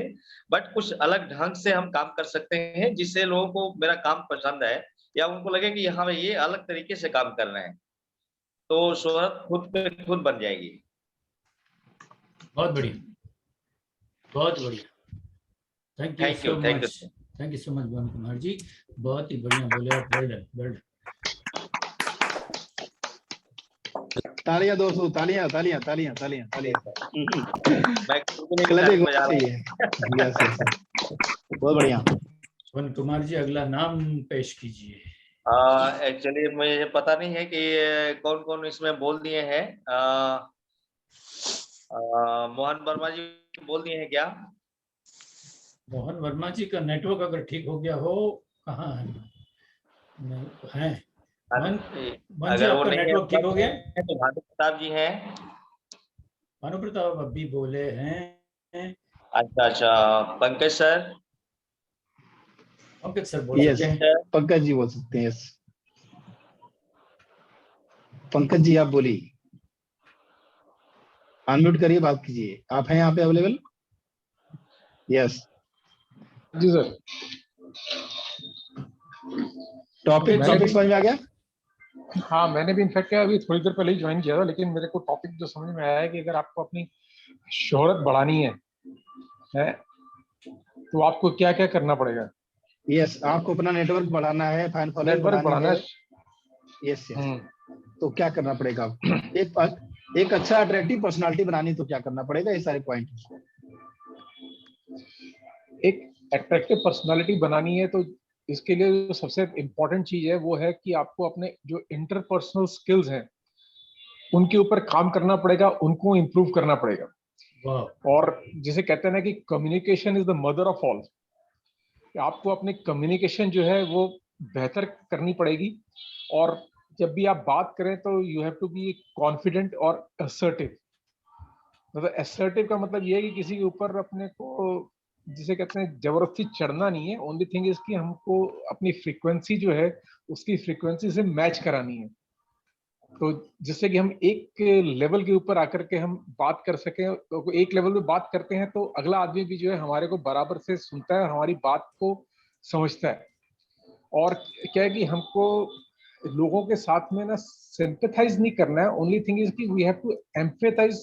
बट कुछ अलग ढंग से हम काम कर सकते हैं जिससे लोगों को मेरा काम पसंद है या उनको लगे कि हम ये अलग तरीके से काम कर रहे हैं, तो शोहरत खुद पे खुद बन जाएगी। बहुत बढ़िया, बहुत बढ़िया। थैंक यू सो मच भुवन कुमार जी, बहुत ही बढ़िया बोले आप। Well done. तालियां दोस्तों, तालियां तालियां तालियां तालियां तालियां। मैं क्लैपिंग बजा रहा हूँ। चाहिए। यस यस, बहुत बढ़िया। पवन कुमार जी, अगला नाम पेश कीजिए। एक्चुअली मुझे पता नहीं है कि कौन कौन इसमें बोल दिए हैं। मोहन वर्मा जी बोल दिए हैं क्या? मोहन वर्मा जी का नेटवर्क अगर ठीक हो गया हो, कहाँ है? हैं मोहन जी, अगर वो आपका नहीं नेटवर्क ठीक हो गया? है तो भानु प्रताप जी हैं। भानु प्रताप अभी बोले हैं। अच्छा अच्छा, पंकज सर। पंकज सर बोल यस, सकते हैं। पंकज जी बोल सकते हैं। यस, पंकज जी आप बोलिए, अनम्यूट करिए, बात कीजिए। आप हैं यहाँ पे अवेलेबल? यस जी सर। टॉपिक समझ में आ गया? हाँ, मैंने भी इनफैक्ट अभी थोड़ी देर पहले ही ज्वाइन किया था, लेकिन मेरे को टॉपिक जो समझ में आया है कि अगर आपको अपनी शोहरत बढ़ानी है तो आपको क्या क्या करना पड़ेगा। यस, आपको अपना नेटवर्क बढ़ाना है, फैन फॉलोइंग बढ़ाना है। यस यस, तो क्या करना पड़ेगा आपको? एक अच्छा अट्रैक्टिव पर्सनालिटी बनानी तो क्या करना पड़ेगा? ये सारे पॉइंट। एक अट्रैक्टिव पर्सनालिटी बनानी है तो इसके लिए जो सबसे इम्पोर्टेंट चीज है वो है कि आपको अपने जो इंटरपर्सनल स्किल्स हैं उनके ऊपर काम करना पड़ेगा, उनको इम्प्रूव करना पड़ेगा। और जिसे कहते हैं ना कि communication is the mother of all. आपको अपनी कम्युनिकेशन जो है वो बेहतर करनी पड़ेगी। और जब भी आप बात करें तो you have to be confident और असर्टिव। मतलब असर्टिव का मतलब ये है कि किसी के ऊपर अपने को, जिसे कहते हैं, जबरदस्ती चढ़ना नहीं है। ओनली थिंग इज कि हमको अपनी फ्रीक्वेंसी जो है उसकी फ्रीक्वेंसी से मैच करानी है, तो जिससे कि हम एक लेवल के ऊपर आकर के हम बात कर सकें। तो एक लेवल पे बात करते हैं तो अगला आदमी भी जो है हमारे को बराबर से सुनता है, हमारी बात को समझता है। और क्या है कि हमको लोगों के साथ में ना सिंपैथाइज नहीं करना है। ओनली थिंग इज कि we have to empathize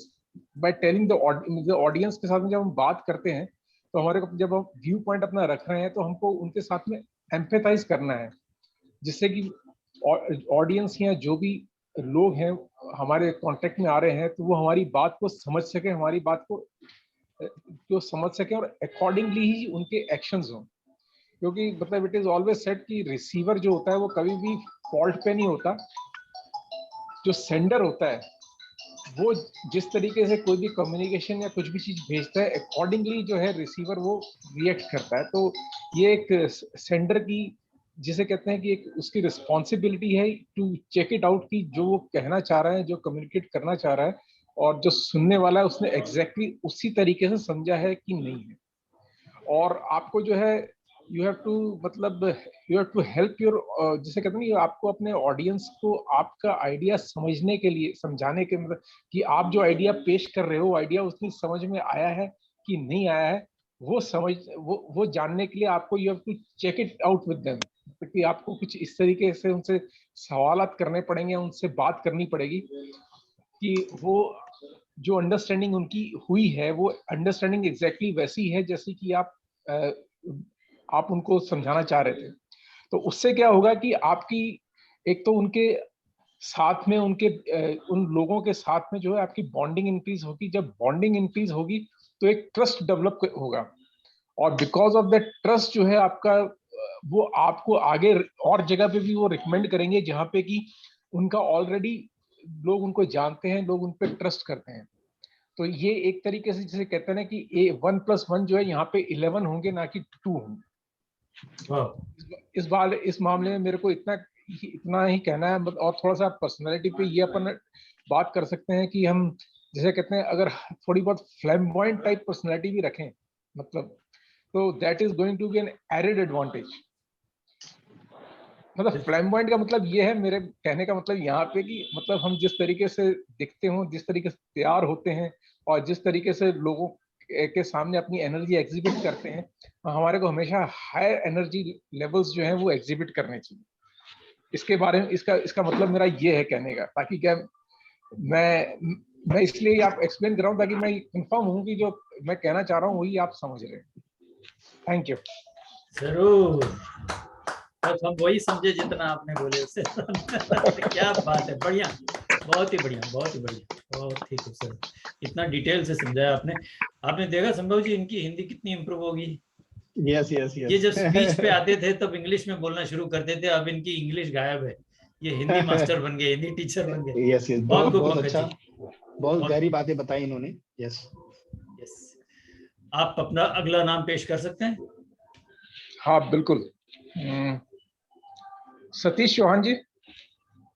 by telling the audience के साथ में जब हम बात करते हैं तो हमारे को, जब हम व्यू पॉइंट अपना रख रहे हैं तो हमको उनके साथ में एम्पैथाइज करना है, जिससे कि ऑडियंस या जो भी लोग हैं हमारे कांटेक्ट में आ रहे हैं तो वो हमारी बात को समझ सके, हमारी बात को समझ सके और अकॉर्डिंगली ही उनके एक्शंस हों। क्योंकि मतलब इट इज ऑलवेज सेड कि रिसीवर जो होता है वो कभी भी फॉल्ट पे नहीं होता। जो सेंडर होता है वो जिस तरीके से कोई भी कम्युनिकेशन या कुछ भी चीज भेजता है, अकॉर्डिंगली जो है रिसीवर वो रिएक्ट करता है। तो ये एक सेंडर की, जिसे कहते हैं कि एक उसकी रिस्पॉन्सिबिलिटी है टू चेक इट आउट कि जो वो कहना चाह रहा है, जो कम्युनिकेट करना चाह रहा है और जो सुनने वाला है उसने एग्जैक्टली उसी तरीके से समझा है कि नहीं है। और आपको जो है you have to help your, जिसे कहते हैं कि आपको अपने ऑडियंस को आपका आइडिया समझने के लिए, समझाने के, मतलब कि आप जो आइडिया पेश कर रहे हो आइडिया उसकी समझ में आया है कि नहीं आया है, वो जानने के लिए आपको you have to check it out with them. कि आपको कुछ इस तरीके से उनसे सवालात करने पड़ेंगे, उनसे बात करनी पड़ेगी कि वो जो अंडरस्टैंडिंग उनकी हुई है वो अंडरस्टैंडिंग एग्जैक्टली वैसी है जैसी कि आप उनको समझाना चाह रहे थे। तो उससे क्या होगा कि आपकी एक तो उनके साथ में, उन लोगों के साथ में जो है आपकी बॉन्डिंग इंक्रीज होगी। जब बॉन्डिंग इंक्रीज होगी तो एक ट्रस्ट डेवलप होगा और बिकॉज ऑफ दैट ट्रस्ट जो है आपका, वो आपको आगे और जगह पे भी वो रिकमेंड करेंगे जहाँ पे कि उनका ऑलरेडी लोग उनको जानते हैं, लोग उन पर ट्रस्ट करते हैं। तो ये एक तरीके से जिसे कहते हैं ना कि 1+1 जो है यहाँ पे 11 होंगे, ना कि 2 होंगे। इस मामले में मेरे को इतना ही कहना है। और थोड़ा सा पर्सनालिटी पे ये अपन बात कर सकते हैं कि हम जैसे कहते हैं अगर थोड़ी बहुत फ्लैम्बॉयंट टाइप पर्सनालिटी भी रखें, मतलब तो that is going to be an added advantage. मतलब फ्लैम्बॉयंट का मतलब ये है, मेरे कहने का मतलब यहाँ पे कि मतलब हम जिस तरीके से दिखते हो, जिस तरीके से तैयार होते हैं और जिस तरीके से लोगों के सामने अपनी एनर्जी एग्जिबिट करते हैं, हमारे को हमेशा हायर एनर्जी लेवल्स जो हैं वो एग्जिबिट करने चाहिए। इसके बारे में इसका मतलब मेरा ये है कहने का, ताकि क्या मैं इसलिए आप एक्सप्लेन कर रहा हूँ ताकि मैं कंफर्म हूँ कि जो मैं कहना चाह रहा हूँ वही आप समझ रहे हैं। Thank you. जरूर, बस हम वही समझे जितना आपने बोले उससे। क्या बात है, बढ़िया। बहुत ही बढ़िया, बहुत ही बढ़िया, बहुत ही खूबसूरत। इतना डिटेल से समझाया आपने। आपने देखा संभव जी इनकी हिंदी कितनी इम्प्रूव होगी। Yes yes yes. ये जब स्पीच पे आते थे तब इंग्लिश में बोलना शुरू करते थे, अब इनकी इंग्लिश गायब है। ये हिंदी मास्टर बन गए, हिंदी टीचर बन गए। यस यस, बहुत खूब बहुत पंकज अच्छा, जी। बहुत गहरी बातें बताई इन्होंने। यस यस, आप अपना अगला नाम पेश कर सकते हैं। हाँ बिल्कुल। सतीश चौहान जी।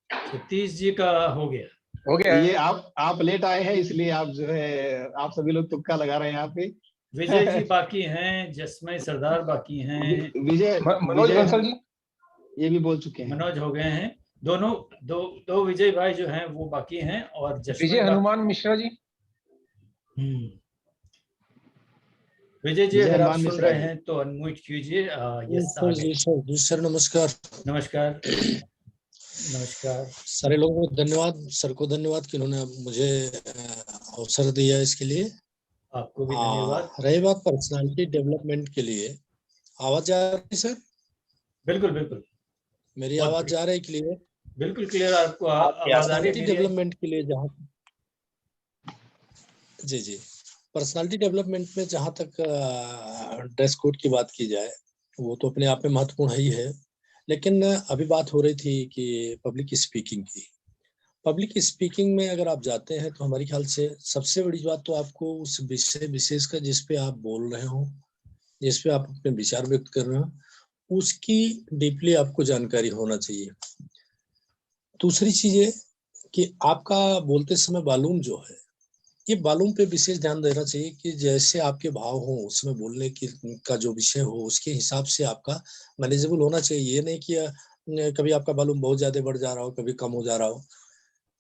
सतीश जी का हो गया। हो गया। ये आप लेट आए हैं, इसलिए आप जो है आप सभी लोग तुक्का लगा रहे हैं यहाँ पे। विजय जी बाकी हैं, जसमय सरदार बाकी हैं, विजय मनोज विजय बंसल जी ये भी बोल चुके हैं। मनोज हो गए हैं। दोनों दो विजय भाई जो हैं वो बाकी हैं, और जसमय विजय हनुमान मिश्रा जी। विजय जी विजय अगर आप हनुमान सुन मिश्रा रहे जी। हैं तो अनम्यूट कीजिए। यस सर जी, सर नमस्कार। नमस्कार। नमस्कार। सारे लोगों को धन्यवाद, सर को धन्यवाद कि उन्होंने मुझे अवसर दिया इसके लिए। आपको भी धन्यवाद। रही बात पर्सनालिटी डेवलपमेंट के लिए, आवाज जा रही है सर? बिल्कुल बिल्कुल, मेरी आवाज जा रही है क्लियर? बिल्कुल क्लियर। आपको आवाज आ रही है? डेवलपमेंट के लिए जहाँ जी पर्सनालिटी डेवलपमेंट में जहाँ तक ड्रेस कोड की बात की जाए, वो तो अपने आप में महत्वपूर्ण ही है, लेकिन अभी बात हो रही थी कि पब्लिक स्पीकिंग की। पब्लिक स्पीकिंग में अगर आप जाते हैं तो हमारे ख्याल से सबसे बड़ी बात तो आपको उस विषय विशेष का जिस पे आप बोल रहे हो, जिस पे आप अपने विचार व्यक्त कर रहे हो, उसकी डीपली आपको जानकारी होना चाहिए। दूसरी चीज है कि आपका बोलते समय वॉल्यूम जो है, ये वॉल्यूम पे विशेष ध्यान देना चाहिए कि जैसे आपके भाव हो उसमें बोलने की का जो विषय हो उसके हिसाब से आपका मैनेजेबल होना चाहिए। ये नहीं कि कभी आपका वॉल्यूम बहुत ज्यादा बढ़ जा रहा हो, कभी कम हो जा रहा हो।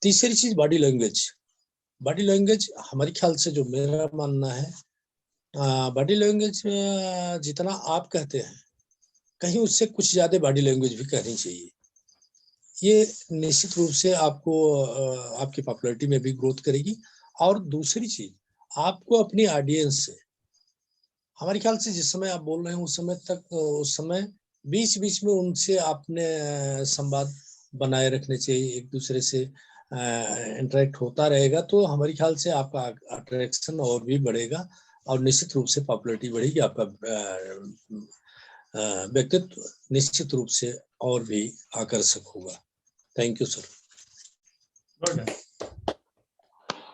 तीसरी चीज बॉडी लैंग्वेज। बॉडी लैंग्वेज हमारे ख्याल से जो मेरा मानना है, बॉडी लैंग्वेज जितना आप कहते हैं कहीं उससे कुछ ज्यादा बॉडी लैंग्वेज भी कहनी चाहिए। ये निश्चित रूप से आपको आपकी पॉपुलैरिटी में भी ग्रोथ करेगी। और दूसरी चीज, आपको अपनी ऑडियंस से, हमारे ख्याल से जिस समय आप बोल रहे हैं उस समय तक, उस समय बीच बीच में उनसे आपने संवाद बनाए रखने चाहिए, एक दूसरे से इंटरेक्ट होता रहेगा तो हमारे ख्याल से आपका अट्रैक्शन और भी बढ़ेगा और निश्चित रूप से पॉपुलैरिटी बढ़ेगी, आपका व्यक्तित्व निश्चित रूप से और भी आकर्षक होगा। Thank you sir.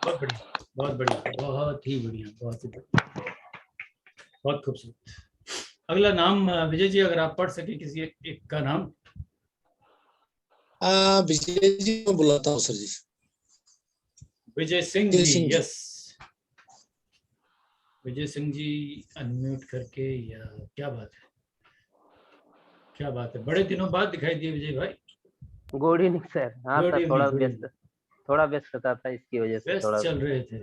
बहुत बढ़िया, बहुत बढ़िया, बहुत ही बढ़िया, बहुत ही बढ़िया, बहुत खूबसूरत। अगला नाम विजय जी अगर आप पढ़ सके किसी एक का नाम। विजय जी मैं बुलाता हूँ सर जी। विजय सिंह जी। यस, विजय सिंह जी अनम्यूट करके, या क्या बात है, क्या बात है, बड़े दिनों बाद दिखाई दिए विजय भाई। Good evening sir. हाँ सर, थोड़ा व्यस्तता था, इसकी वजह से व्यस्त थोड़ा चल रहे थे।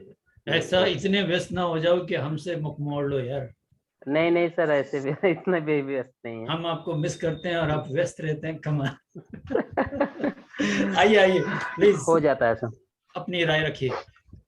ऐसा इतने व्यस्त ना हो जाओ कि हमसे मुख मोड़ लो यार। नहीं सर, ऐसे भी इतने भी व्यस्त नहीं है। हम आपको मिस करते हैं और आप व्यस्त रहते हैं, कमाल। आइए प्लीज, हो जाता है सर। अपनी राय रखिए।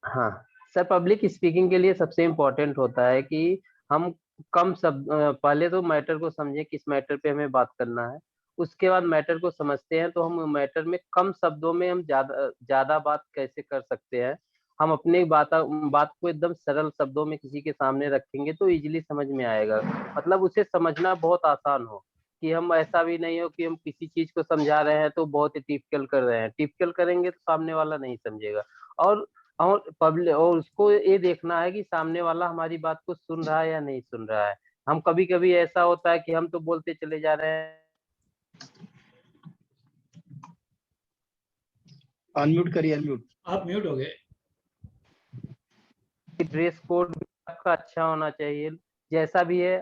हाँ सर, पब्लिक स्पीकिंग के लिए सबसे इम्पोर्टेंट होता है कि हम कम शब्द, पहले तो मैटर को समझें, किस मैटर पे हमें बात करना है। उसके बाद मैटर को समझते हैं तो हम मैटर में कम शब्दों में हम ज्यादा बात कैसे कर सकते हैं। हम अपनी बात को एकदम सरल शब्दों में किसी के सामने रखेंगे तो इजीली समझ में आएगा, मतलब उसे समझना बहुत आसान हो। कि हम ऐसा भी नहीं हो कि हम किसी चीज को समझा रहे हैं तो बहुत ही टिपिकल कर रहे हैं, टिपिकल करेंगे तो सामने वाला नहीं समझेगा। और पब्लिक, और उसको ये देखना है कि सामने वाला हमारी बात को सुन रहा है या नहीं सुन रहा है। हम कभी कभी ऐसा होता है कि हम तो बोलते चले जा रहे हैं। अनम्यूट करिए, अनम्यूट। आप म्यूट हो गए। ड्रेस कोड आपका अच्छा होना चाहिए, जैसा भी है।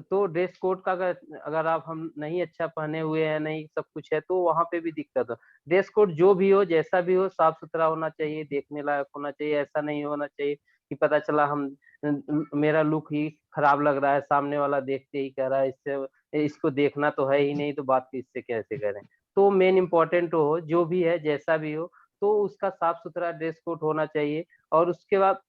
तो ड्रेस कोड का अगर आप हम नहीं अच्छा पहने हुए हैं, नहीं सब कुछ है, तो वहां पे भी दिक्कत हो। ड्रेस कोड जो भी हो, जैसा भी हो, साफ सुथरा होना चाहिए, देखने लायक होना चाहिए। ऐसा नहीं होना चाहिए कि पता चला मेरा लुक ही खराब लग रहा है, सामने वाला देखते ही कह रहा है इससे इसको देखना तो है ही नहीं, तो बात इससे कैसे करें। तो मेन इम्पोर्टेंट हो, जो भी है जैसा भी हो, तो उसका साफ सुथरा ड्रेस कोड होना चाहिए। और उसके बाद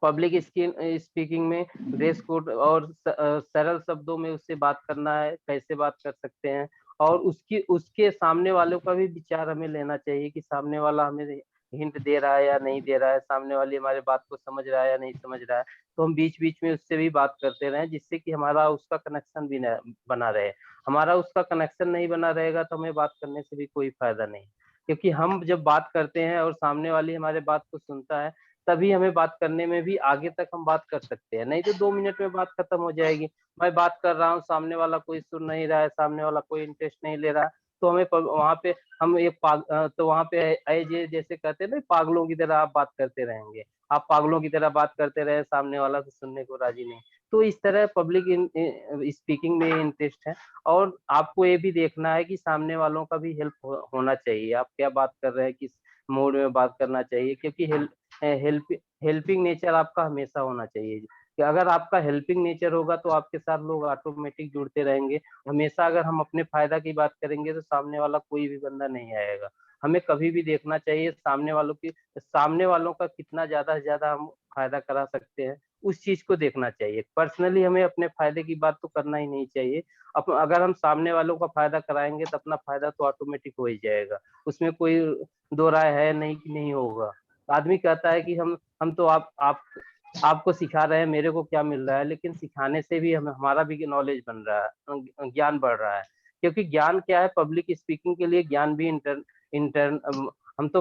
पब्लिक स्पीकिंग में ड्रेस कोड और सरल शब्दों में उससे बात करना है, कैसे बात कर सकते हैं। और उसके सामने वालों का भी विचार हमें लेना चाहिए कि सामने वाला हमें हिंट दे रहा है या नहीं दे रहा है, सामने वाली हमारे बात को समझ रहा है या नहीं समझ रहा है, तो हम बीच बीच में उससे भी बात करते रहें, जिससे कि हमारा उसका कनेक्शन भी बना रहे। हमारा उसका कनेक्शन नहीं बना रहेगा तो हमें बात करने से भी कोई फायदा नहीं, क्योंकि हम जब बात करते हैं और सामने वाली हमारे बात को सुनता है, तभी हमें बात करने में भी आगे तक हम बात कर सकते हैं। नहीं तो 2 मिनट में बात खत्म हो जाएगी। मैं बात कर रहा हूँ, सामने वाला कोई सुन नहीं रहा है, सामने वाला कोई इंटरेस्ट नहीं ले रहा है, तो हमें वहां पे हम तो वहां पे जैसे कहते हैं ना, पागलों की तरह आप बात करते रहेंगे। आप पागलों की तरह बात करते रहे, सामने वाला तो सुनने को राजी नहीं। तो इस तरह पब्लिक स्पीकिंग में इंटरेस्ट है। और आपको ये भी देखना है कि सामने वालों का भी हेल्प होना चाहिए। आप क्या बात कर रहे हैं, किस मोड में बात करना चाहिए, क्योंकि हेल्पिंग नेचर आपका हमेशा होना चाहिए। कि अगर आपका हेल्पिंग नेचर होगा तो आपके साथ लोग ऑटोमेटिक जुड़ते रहेंगे। हमेशा अगर हम अपने फायदा की बात करेंगे तो सामने वाला कोई भी बंदा नहीं आएगा। हमें कभी भी देखना चाहिए सामने वालों का कितना ज्यादा से ज्यादा हम फायदा करा सकते हैं, उस चीज को देखना चाहिए। पर्सनली हमें अपने फायदे की बात तो करना ही नहीं चाहिए। अगर हम सामने वालों का फायदा कराएंगे तो अपना फायदा तो ऑटोमेटिक हो ही जाएगा, उसमें कोई दो राय है नहीं कि नहीं होगा। आदमी कहता है कि हम तो आपको सिखा रहे हैं, मेरे को क्या मिल रहा है, लेकिन सिखाने से भी हमारा भी नॉलेज बन रहा है, ज्ञान बढ़ रहा है। क्योंकि ज्ञान क्या है, पब्लिक स्पीकिंग के लिए ज्ञान भी हम तो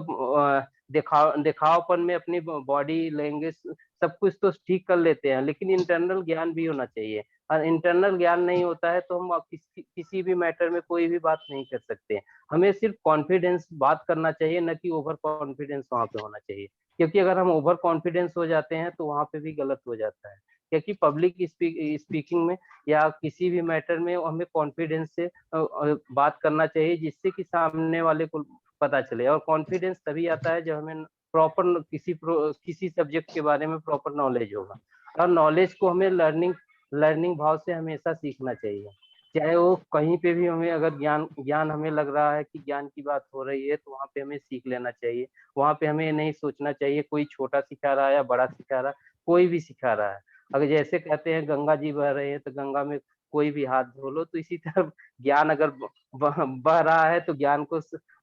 दिखावपन में अपनी बॉडी लैंग्वेज सब कुछ तो ठीक कर लेते हैं, लेकिन इंटरनल ज्ञान भी होना चाहिए। और इंटरनल ज्ञान नहीं होता है तो हम किसी भी मैटर में कोई भी बात नहीं कर सकते। हमें सिर्फ कॉन्फिडेंस बात करना चाहिए, न कि ओवर कॉन्फिडेंस वहां पे होना चाहिए। क्योंकि अगर हम ओवर कॉन्फिडेंस हो जाते हैं तो वहां पे भी गलत हो जाता है। क्योंकि पब्लिक स्पीकिंग में या किसी भी मैटर में हमें कॉन्फिडेंस से बात करना चाहिए, जिससे कि सामने वाले को पता चले। और कॉन्फिडेंस तभी आता है जब हमें प्रॉपर किसी सब्जेक्ट के बारे में प्रॉपर नॉलेज होगा। और नॉलेज को हमें लर्निंग भाव से हमेशा सीखना चाहिए। चाहे वो कहीं पे भी हमें अगर ज्ञान हमें लग रहा है कि ज्ञान की बात हो रही है, तो वहां पे हमें सीख लेना चाहिए। वहां पे हमें नहीं सोचना चाहिए कोई छोटा सिखा रहा है या बड़ा सिखा रहा है, कोई भी सिखा रहा है। अगर जैसे कहते हैं गंगा जी बह रहे हैं तो गंगा में कोई भी हाथ धो लो, तो इसी तरह ज्ञान अगर बह रहा है तो ज्ञान को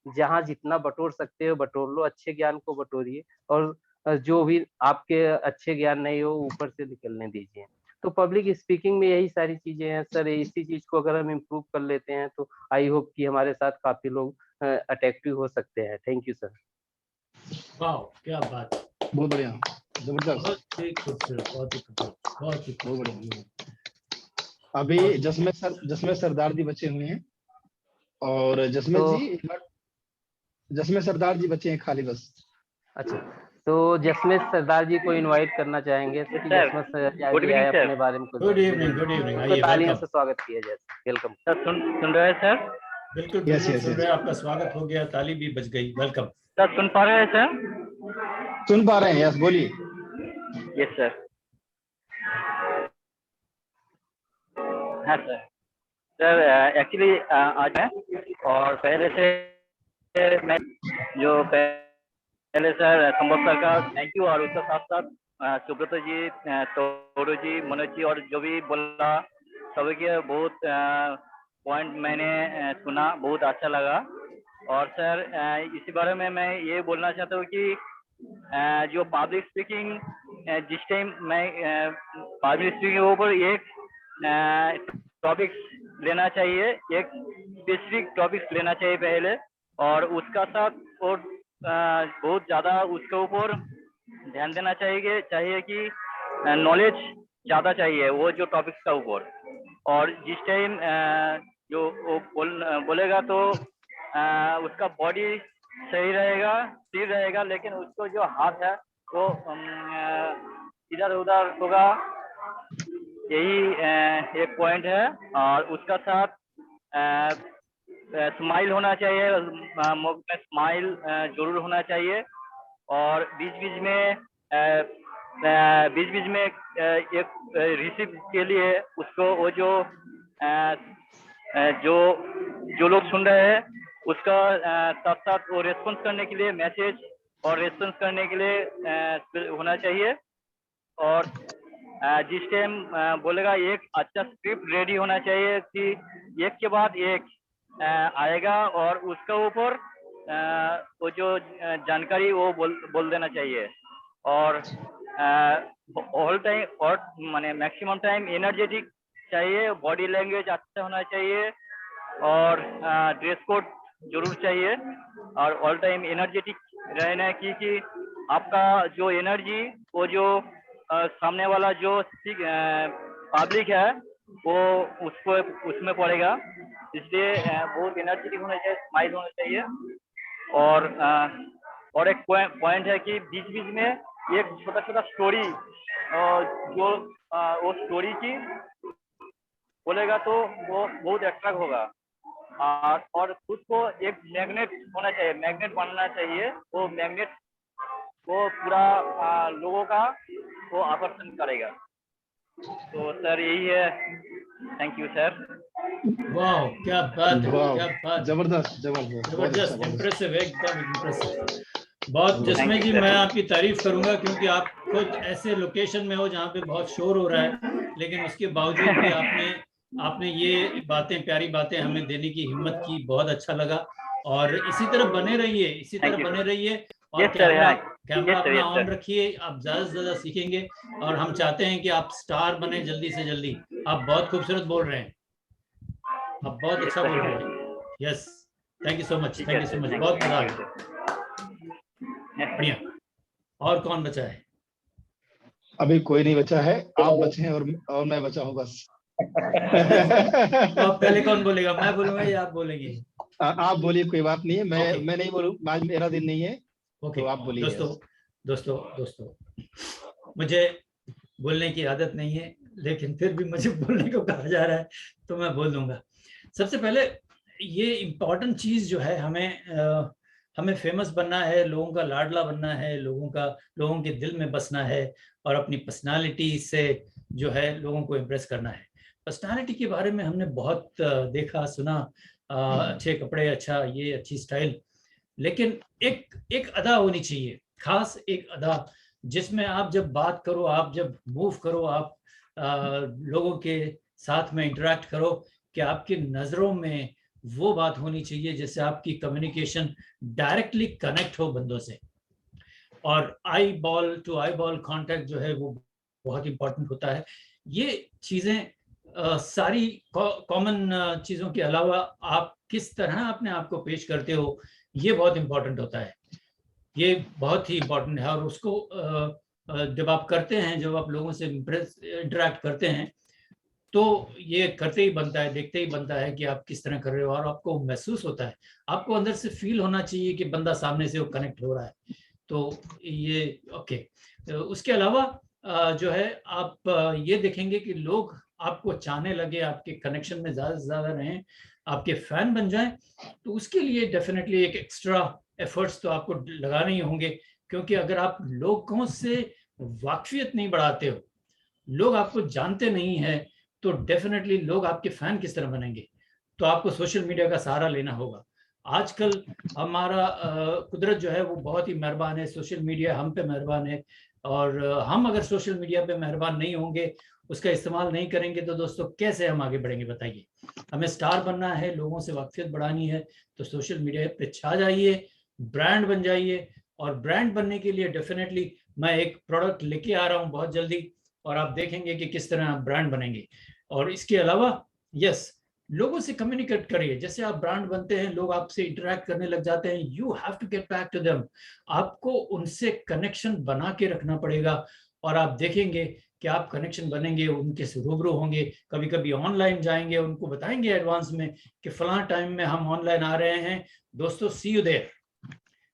जहाँ जितना बटोर सकते हो बटोर लो, अच्छे ज्ञान को बटोरिए। और जो भी आपके अच्छे ज्ञान नहीं हो ऊपर से निकलने दीजिए। तो पब्लिक स्पीकिंग में यही सारी चीजें हैं सर। इसी चीज को अगर हम इम्प्रूव कर लेते हैं तो आई होप कि हमारे साथ काफी लोग अट्रैक्टिव हो सकते हैं। Thank you sir. वाह, क्या बात, बहुत बढ़िया, जबरदस्त, बहुत ही खूबसूरत, बहुत ही बढ़िया। अभी जसमें सरदार जी बचे हुए हैं, और जसमें सरदार जी बचे हैं खाली बस। अच्छा, तो जसमें सरदार जी को इनवाइट करना चाहेंगे कि जसमें सरदार जी आए अपने बारे में कुछ। गुड इवनिंग, आइए, तालियों से स्वागत किया जाए। Welcome sir. सुन रहे हैं सर? बिल्कुल सुन रहे हैं, आपका स्वागत हो गया, ताली भी बज गई। Welcome sir. सुन पा रहे हैं सर? सुन पा रहे हैं, यस बोलिए। Yes sir. हाँ सर एक्चुअली आज है, और पहले से मैं जो पहले सर संभव सर का थैंक यू, और उसके साथ साथ सुब्रत जी, तोड़ू जी, मनोज जी, और जो भी बोला सभी के बहुत पॉइंट मैंने सुना, बहुत अच्छा लगा। और सर इसी बारे में मैं ये बोलना चाहता हूँ कि जो पब्लिक स्पीकिंग, जिस टाइम मैं पब्लिक स्पीकिंग के ऊपर एक टॉपिक लेना चाहिए, एक स्पेसिफिक टॉपिक लेना चाहिए पहले, और उसका साथ और बहुत ज़्यादा उसके ऊपर ध्यान देना चाहिए कि नॉलेज ज़्यादा चाहिए वो जो टॉपिक्स का ऊपर। और जिस टाइम जो वो बोलेगा तो उसका बॉडी सही रहेगा, स्थिर रहेगा, लेकिन उसको जो हाथ है वो इधर उधर होगा। यही एक पॉइंट है। और उसका साथ स्माइल होना चाहिए, मुख में स्माइल जरूर होना चाहिए। और बीच बीच में एक रिसीव के लिए उसको वो जो लोग सुन रहे हैं उसका साथ साथ वो रेस्पॉन्स करने के लिए मैसेज और रेस्पॉन्स करने के लिए होना चाहिए। और जिस टाइम बोलेगा एक अच्छा स्क्रिप्ट रेडी होना चाहिए कि एक के बाद एक आएगा, और उसके ऊपर वो जो जानकारी वो बोल देना चाहिए। और ऑल टाइम और माने मैक्सिमम टाइम एनर्जेटिक चाहिए, बॉडी लैंग्वेज अच्छा होना चाहिए और ड्रेस कोड जरूर चाहिए और ऑल टाइम एनर्जेटिक रहना कि आपका जो एनर्जी वो जो सामने वाला जो पब्लिक है वो उसको उसमें पड़ेगा, इसलिए बहुत एनर्जेटिक होना चाहिए, स्माइल होना चाहिए। और एक पॉइंट है कि बीच बीच में एक छोटा छोटा स्टोरी जो वो स्टोरी की बोलेगा तो वो बहुत अट्रैक्ट होगा। और खुद को एक मैग्नेट होना चाहिए, मैग्नेट बनना चाहिए, वो मैग्नेट वो पूरा लोगों का वो आकर्षण करेगा। तो सर यही है, थैंक यू सर। वाह क्या बात है, क्या बात, जबरदस्त जबरदस्त जबरदस्त, इम्प्रेसिव, एकदम इम्प्रेसिव। बहुत जसमें जी मैं आपकी तारीफ करूंगा क्योंकि आप खुद ऐसे लोकेशन में हो जहाँ पे बहुत शोर हो रहा है, लेकिन उसके बावजूद भी आपने ये बातें, प्यारी बातें हमें देने की हिम्मत की, बहुत अच्छा लगा। और इसी तरह बने रहिए, इसी तरह बने रहिए और कैमरा अपना ऑन रखिए, आप ज्यादा से ज्यादा सीखेंगे। और हम चाहते हैं कि आप स्टार बने जल्दी से जल्दी। आप बहुत खूबसूरत बोल रहे हैं, आप बहुत अच्छा बोल रहे हैं। Yes, thank you so much, thank you so much, बहुत मजा आ गया, बढ़िया। और कौन बचा है? अभी कोई नहीं बचा है, आप बचे हैं और मैं बचा हूँ बस। तो पहले कौन बोलेगा, मैं बोलूंगा या आप बोलेंगे? आप बोलिए, कोई बात नहीं है, मैं नहीं बोलूँ, आज मेरा दिन नहीं है। ओके, तो आप बोलिए। दोस्तों मुझे बोलने की आदत नहीं है, लेकिन फिर भी मुझे बोलने को कहा जा रहा है तो मैं बोल दूंगा। सबसे पहले ये इम्पोर्टेंट चीज जो है, हमें फेमस बनना है, लोगों का लाडला बनना है, लोगों के दिल में बसना है और अपनी पर्सनालिटी से जो है लोगों को इम्प्रेस करना है। पर्सनालिटी के बारे में हमने बहुत देखा सुना, अच्छे कपड़े, अच्छा ये, अच्छी स्टाइल, लेकिन एक अदा होनी चाहिए, खास एक अदा, जिसमें आप जब बात करो, आप जब मूव करो, आप लोगों के साथ में इंटरेक्ट करो, कि आपकी नजरों में वो बात होनी चाहिए जिससे आपकी कम्युनिकेशन डायरेक्टली कनेक्ट हो बंदों से। और eyeball to eyeball contact जो है वो बहुत इंपॉर्टेंट होता है। ये चीजें सारी कॉमन चीजों के अलावा आप किस तरह अपने आप को पेश करते हो, ये बहुत इंपॉर्टेंट होता है, ये बहुत ही इंपॉर्टेंट है। और उसको जब आप करते हैं, जब आप लोगों से इंटरेक्ट करते हैं, तो ये करते ही बनता है, देखते ही बनता है कि आप किस तरह कर रहे हो, और आपको महसूस होता है, आपको अंदर से फील होना चाहिए कि बंदा सामने से वो कनेक्ट हो रहा है। तो ये ओके। उसके अलावा जो है आप ये देखेंगे कि लोग आपको चाहने लगे, आपके कनेक्शन में ज्यादा से ज्यादा रहें, आपके फैन बन जाएं, तो उसके लिए डेफिनेटली एक एक्स्ट्रा एफर्ट्स तो आपको लगाने ही होंगे। क्योंकि अगर आप लोगों से वाकफियत नहीं बढ़ाते हो, लोग आपको जानते नहीं है, तो डेफिनेटली लोग आपके फैन किस तरह बनेंगे। तो आपको सोशल मीडिया का सहारा लेना होगा। आजकल हमारा कुदरत जो है वो बहुत ही मेहरबान है, सोशल मीडिया हम पे मेहरबान है, और हम अगर सोशल मीडिया पे मेहरबान नहीं होंगे, उसका इस्तेमाल नहीं करेंगे, तो दोस्तों कैसे हम आगे बढ़ेंगे बताइए। हमें स्टार बनना है, लोगों से वाकफियत बढ़ानी है, तो सोशल मीडिया पे छा जाइए, ब्रांड बन जाइए। और ब्रांड बनने के लिए डेफिनेटली मैं एक प्रोडक्ट लेके आ रहा हूँ बहुत जल्दी, और आप देखेंगे कि किस तरह आप ब्रांड बनेंगे। और इसके अलावा यस, लोगों से कम्युनिकेट करिए। जैसे आप ब्रांड बनते हैं, लोग आपसे इंटरेक्ट करने लग जाते हैं, you have to get back to them. आपको उनसे कनेक्शन बना के रखना पड़ेगा, और आप देखेंगे कि आप कनेक्शन बनेंगे, उनके से रूबरू होंगे, कभी कभी ऑनलाइन जाएंगे, उनको बताएंगे एडवांस में कि फलां टाइम में हम ऑनलाइन आ रहे हैं दोस्तों, see you there,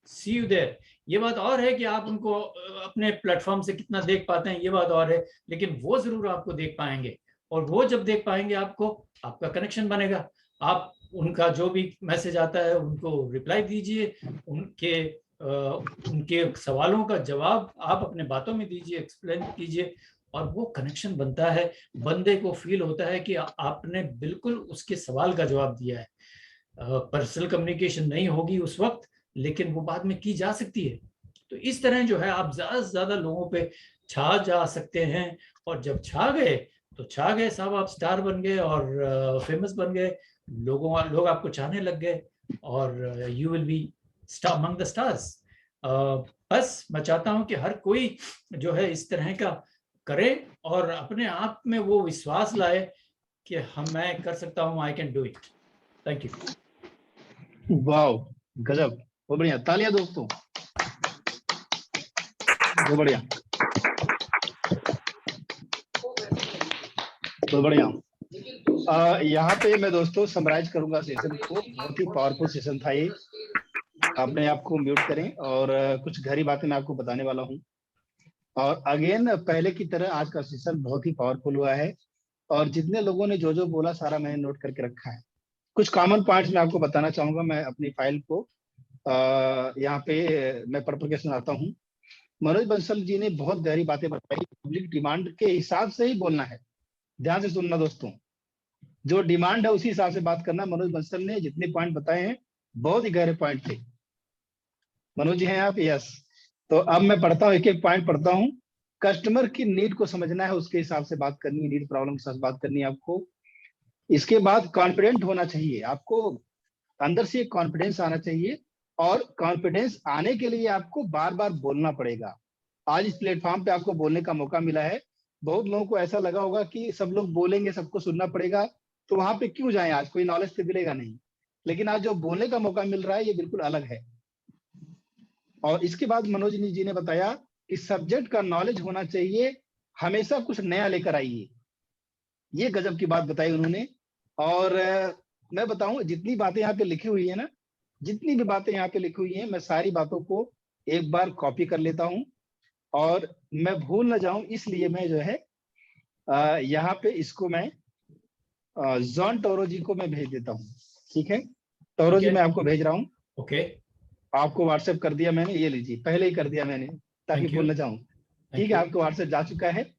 see you there. ये बात और है कि आप उनको अपने प्लेटफॉर्म से कितना देख पाते हैं, ये बात और है, लेकिन वो जरूर आपको देख पाएंगे, और वो जब देख पाएंगे आपको, आपका कनेक्शन बनेगा। आप उनका जो भी मैसेज आता है उनको रिप्लाई दीजिए, उनके सवालों का जवाब आप अपने बातों में दीजिए, एक्सप्लेन कीजिए, और वो कनेक्शन बनता है। बंदे को फील होता है कि आपने बिल्कुल उसके सवाल का जवाब दिया है। पर्सनल कम्युनिकेशन नहीं होगी उस वक्त, लेकिन वो बाद में की जा सकती है। तो इस तरह जो है आप ज्यादा से ज्यादा लोगों पे छा जा सकते हैं, और जब छा गए तो छा गए साहब, आप स्टार बन गए और फेमस बन गए, लोग आपको चाहने लग गए, और you will be among the stars. बस मैं चाहता हूं कि हर कोई जो है इस तरह का करे और अपने आप में वो विश्वास लाए कि मैं कर सकता हूं, I can do it. Thank you. Wow, गजब, बहुत बढ़िया, तालियां दोस्तों, बहुत बढ़िया, बहुत बढ़िया। यहाँ पे मैं दोस्तों समराइज करूंगा सेशन को। बहुत ही पावरफुल सेशन था ये। अपने आप को म्यूट करें और कुछ गहरी बातें मैं आपको बताने वाला हूँ। और अगेन पहले की तरह आज का सेशन बहुत ही पावरफुल हुआ है और जितने लोगों ने जो जो बोला सारा मैंने नोट करके रखा है। कुछ कॉमन पॉइंट्स मैं आपको बताना चाहूंगा। मैं अपनी फाइल को यहाँ पे मैं पढ़ के सुनाता हूँ। मनोज बंसल जी ने बहुत गहरी बातें बताई। पब्लिक डिमांड के हिसाब से ही बोलना है, ध्यान से सुनना दोस्तों, जो डिमांड है उसी हिसाब से बात करना। मनोज बंसल ने जितने पॉइंट बताए हैं बहुत ही गहरे पॉइंट थे। मनोज जी हैं आप? यस। तो अब मैं पढ़ता हूँ, एक एक पॉइंट पढ़ता हूँ। कस्टमर की नीड को समझना है, उसके हिसाब से बात करनी है, नीड प्रॉब्लम के साथ बात करनी है आपको। इसके बाद कॉन्फिडेंट होना चाहिए, आपको अंदर से कॉन्फिडेंस आना चाहिए और कॉन्फिडेंस आने के लिए आपको बार बार बोलना पड़ेगा। आज इस प्लेटफॉर्म पे आपको बोलने का मौका मिला है। बहुत लोगों को ऐसा लगा होगा कि सब लोग बोलेंगे, सबको सुनना पड़ेगा, तो वहां पे क्यों जाएं, आज कोई नॉलेज तो मिलेगा नहीं। लेकिन आज जो बोलने का मौका मिल रहा है ये बिल्कुल अलग है। और इसके बाद मनोज जी ने बताया कि सब्जेक्ट का नॉलेज होना चाहिए, हमेशा कुछ नया लेकर आइए। ये गजब की बात बताई उन्होंने। और मैं बताऊं, जितनी बातें यहाँ पे लिखी हुई है ना, जितनी भी बातें यहाँ पे लिखी हुई हैं, मैं सारी बातों को एक बार कॉपी कर लेता हूँ और मैं भूल न जाऊं, इसलिए मैं जो है यहाँ पे इसको मैं जॉन टोरो जी को मैं भेज देता हूँ। ठीक है टोरो जी, मैं आपको भेज रहा हूँ। ओके, आपको व्हाट्सएप कर दिया मैंने, ये लीजिए, पहले ही कर दिया मैंने ताकि भूल न जाऊं। ठीक है, आपको व्हाट्सएप जा चुका है।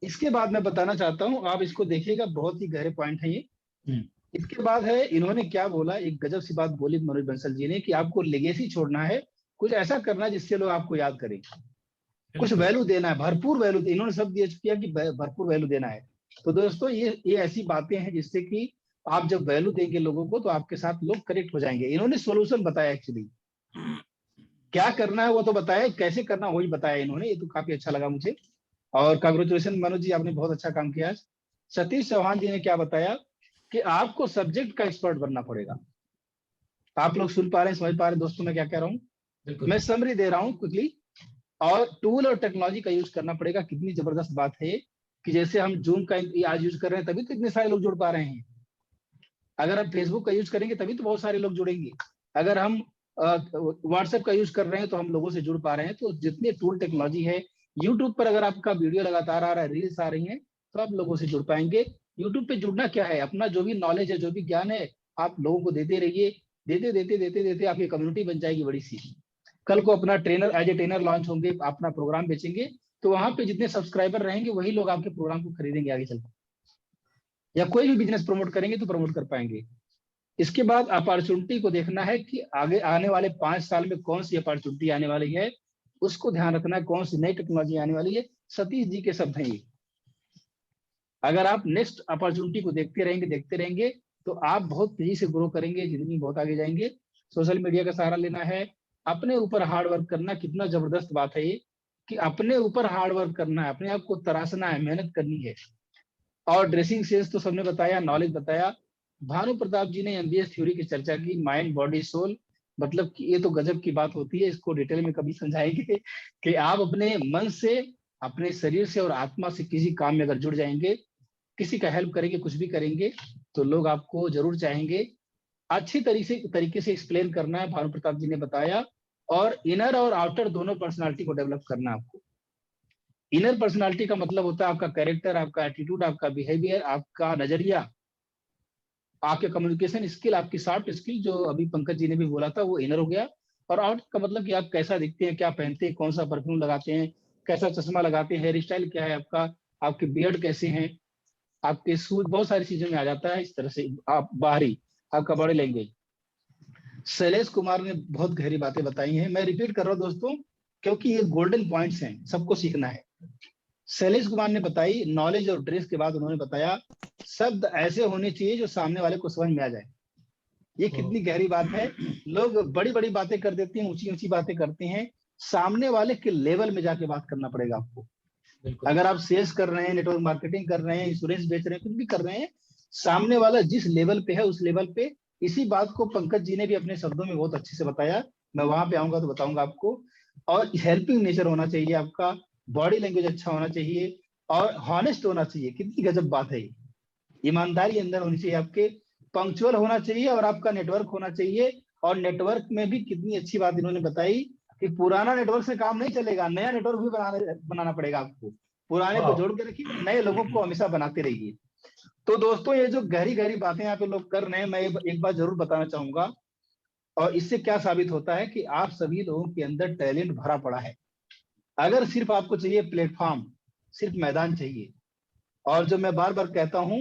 इसके बाद मैं बताना चाहता हूँ, आप इसको देखिएगा, बहुत ही गहरे पॉइंट है ये। इसके बाद है, इन्होंने क्या बोला, एक गजब सी बात बोली मनोज बंसल जी ने कि आपको लेगेसी छोड़ना है, कुछ ऐसा करना है जिससे लोग आपको याद करें, कुछ वैल्यू देना है, भरपूर वैल्यू। इन्होंने सब किया कि भरपूर वैल्यू देना है। तो दोस्तों ये ऐसी बातें हैं जिससे कि आप जब वैल्यू देंगे लोगों को तो आपके साथ लोग कनेक्ट हो जाएंगे। इन्होंने सोल्यूशन बताया, एक्चुअली क्या करना है वो तो बताया, कैसे करना वही बताया इन्होंने। ये तो काफी अच्छा लगा मुझे और कांग्रेचुलेशन मनोज जी, आपने बहुत अच्छा काम किया। सतीश चौहान जी ने क्या बताया कि आपको सब्जेक्ट का एक्सपर्ट बनना पड़ेगा। आप लोग सुन पा रहे हैं, समझ पा रहे हैं दोस्तों मैं क्या कह रहा हूँ? मैं समरी दे रहा हूँ क्विकली। और टूल और टेक्नोलॉजी का यूज करना पड़ेगा। कितनी जबरदस्त बात है कि जैसे हम जूम का आज यूज कर रहे हैं तभी तो इतने सारे लोग जुड़ पा रहे हैं। अगर हम फेसबुक का यूज करेंगे तभी तो बहुत सारे लोग जुड़ेंगे। अगर हम व्हाट्सएप का यूज कर रहे हैं तो हम लोगों से जुड़ पा रहे हैं। तो जितने टूल टेक्नोलॉजी है, यूट्यूब पर अगर आपका वीडियो लगातार आ रहा है, रील्स आ रही हैं, तो आप लोगों से जुड़ पाएंगे। यूट्यूब पे जुड़ना क्या है, अपना जो भी नॉलेज है, जो भी ज्ञान है, आप लोगों को देते रहिए। देते देते देते देते आपकी कम्युनिटी बन जाएगी बड़ी सी। कल को अपना trainer, as a trainer launch होंगे, अपना प्रोग्राम बेचेंगे, तो वहां पे जितने सब्सक्राइबर रहेंगे वही लोग आपके प्रोग्राम को खरीदेंगे आगे चलकर, या कोई भी बिजनेस प्रमोट करेंगे तो प्रमोट कर पाएंगे। इसके बाद अपॉर्चुनिटी को देखना है कि आगे आने वाले 5 साल में कौन सी अपॉर्चुनिटी आने वाली है, उसको ध्यान रखना है, कौन सी नई टेक्नोलॉजी आने वाली है। सतीश जी के शब्द हैं ये। अगर आप नेक्स्ट अपॉर्चुनिटी को देखते रहेंगे तो आप बहुत तेजी से ग्रो करेंगे, जिंदगी में बहुत आगे जाएंगे। सोशल मीडिया का सहारा लेना है, अपने ऊपर हार्ड वर्क करना। कितना जबरदस्त बात है ये कि अपने ऊपर हार्ड वर्क करना है, अपने आप को तराशना है, मेहनत करनी है। और ड्रेसिंग सेंस तो सबने बताया, नॉलेज बताया। भानु प्रताप जी ने एमबीएस थ्योरी की चर्चा की, माइंड बॉडी सोल, मतलब कि ये तो गजब की बात होती है। इसको डिटेल में कभी समझाएंगे कि आप अपने मन से, अपने शरीर से और आत्मा से किसी काम में अगर जुड़ जाएंगे, किसी का हेल्प करेंगे, कुछ भी करेंगे, तो लोग आपको जरूर चाहेंगे। अच्छी तरीके से एक्सप्लेन करना है, भानु प्रताप जी ने बताया। और इनर और आउटर दोनों पर्सनालिटी को डेवलप करना है आपको। इनर पर्सनालिटी का मतलब होता है आपका कैरेक्टर, आपका एटीट्यूड, आपका बिहेवियर, आपका नजरिया, आपके कम्युनिकेशन स्किल, आपकी सॉफ्ट स्किल, जो अभी पंकज जी ने भी बोला था, वो इनर हो गया। और आउट का मतलब कि आप कैसा दिखते हैं, क्या पहनते हैं, कौन सा परफ्यूम लगाते हैं, कैसा चश्मा लगाते हैं, हेयर स्टाइल क्या है आपका, आपके बियर्ड कैसे हैं, आपके शूज, बहुत सारी चीजों में आ जाता है। इस तरह से आप बाहरी, आपका बॉडी लैंग्वेज। शैलेश कुमार ने बहुत गहरी बातें बताई हैं। मैं रिपीट कर रहा हूँ दोस्तों, क्योंकि ये गोल्डन पॉइंट्स हैं, सबको सीखना है। शैलेश कुमार ने बताई नॉलेज और ड्रेस के बाद उन्होंने बताया शब्द ऐसे होने चाहिए जो सामने वाले को समझ में आ जाए। ये कितनी गहरी बात है। लोग बड़ी बड़ी बातें कर देते हैं, ऊंची ऊंची बातें करते हैं, सामने वाले के लेवल में जाके बात करना पड़ेगा आपको। अगर आप सेल्स कर रहे हैं, नेटवर्क मार्केटिंग कर रहे हैं, इंश्योरेंस बेच रहे हैं, कुछ भी कर रहे हैं, सामने वाला जिस लेवल पे है उस लेवल पे, इसी बात को पंकज जी ने भी अपने शब्दों में बहुत अच्छे से बताया। मैं वहां पे आऊंगा तो बताऊंगा आपको। और हेल्पिंग नेचर होना चाहिए आपका, बॉडी लैंग्वेज अच्छा होना चाहिए और हॉनेस्ट होना चाहिए। कितनी गजब बात है ये। ईमानदारी अंदर होनी चाहिए आपके, पंक्चुअल होना चाहिए और आपका नेटवर्क होना चाहिए। और नेटवर्क में भी कितनी अच्छी बात इन्होंने बताई कि पुराना नेटवर्क से काम नहीं चलेगा, नया नेटवर्क भी बनाना पड़ेगा आपको। पुराने को जोड़ के रखिए, नए लोगों को हमेशा बनाते रहिए। तो दोस्तों, ये जो गहरी गहरी बातें यहाँ पे लोग कर रहे हैं, मैं एक बात जरूर बताना चाहूंगा। और इससे क्या साबित होता है कि आप सभी लोगों के अंदर टैलेंट भरा पड़ा है। अगर सिर्फ आपको चाहिए प्लेटफॉर्म, सिर्फ मैदान चाहिए। और जो मैं बार बार कहता हूं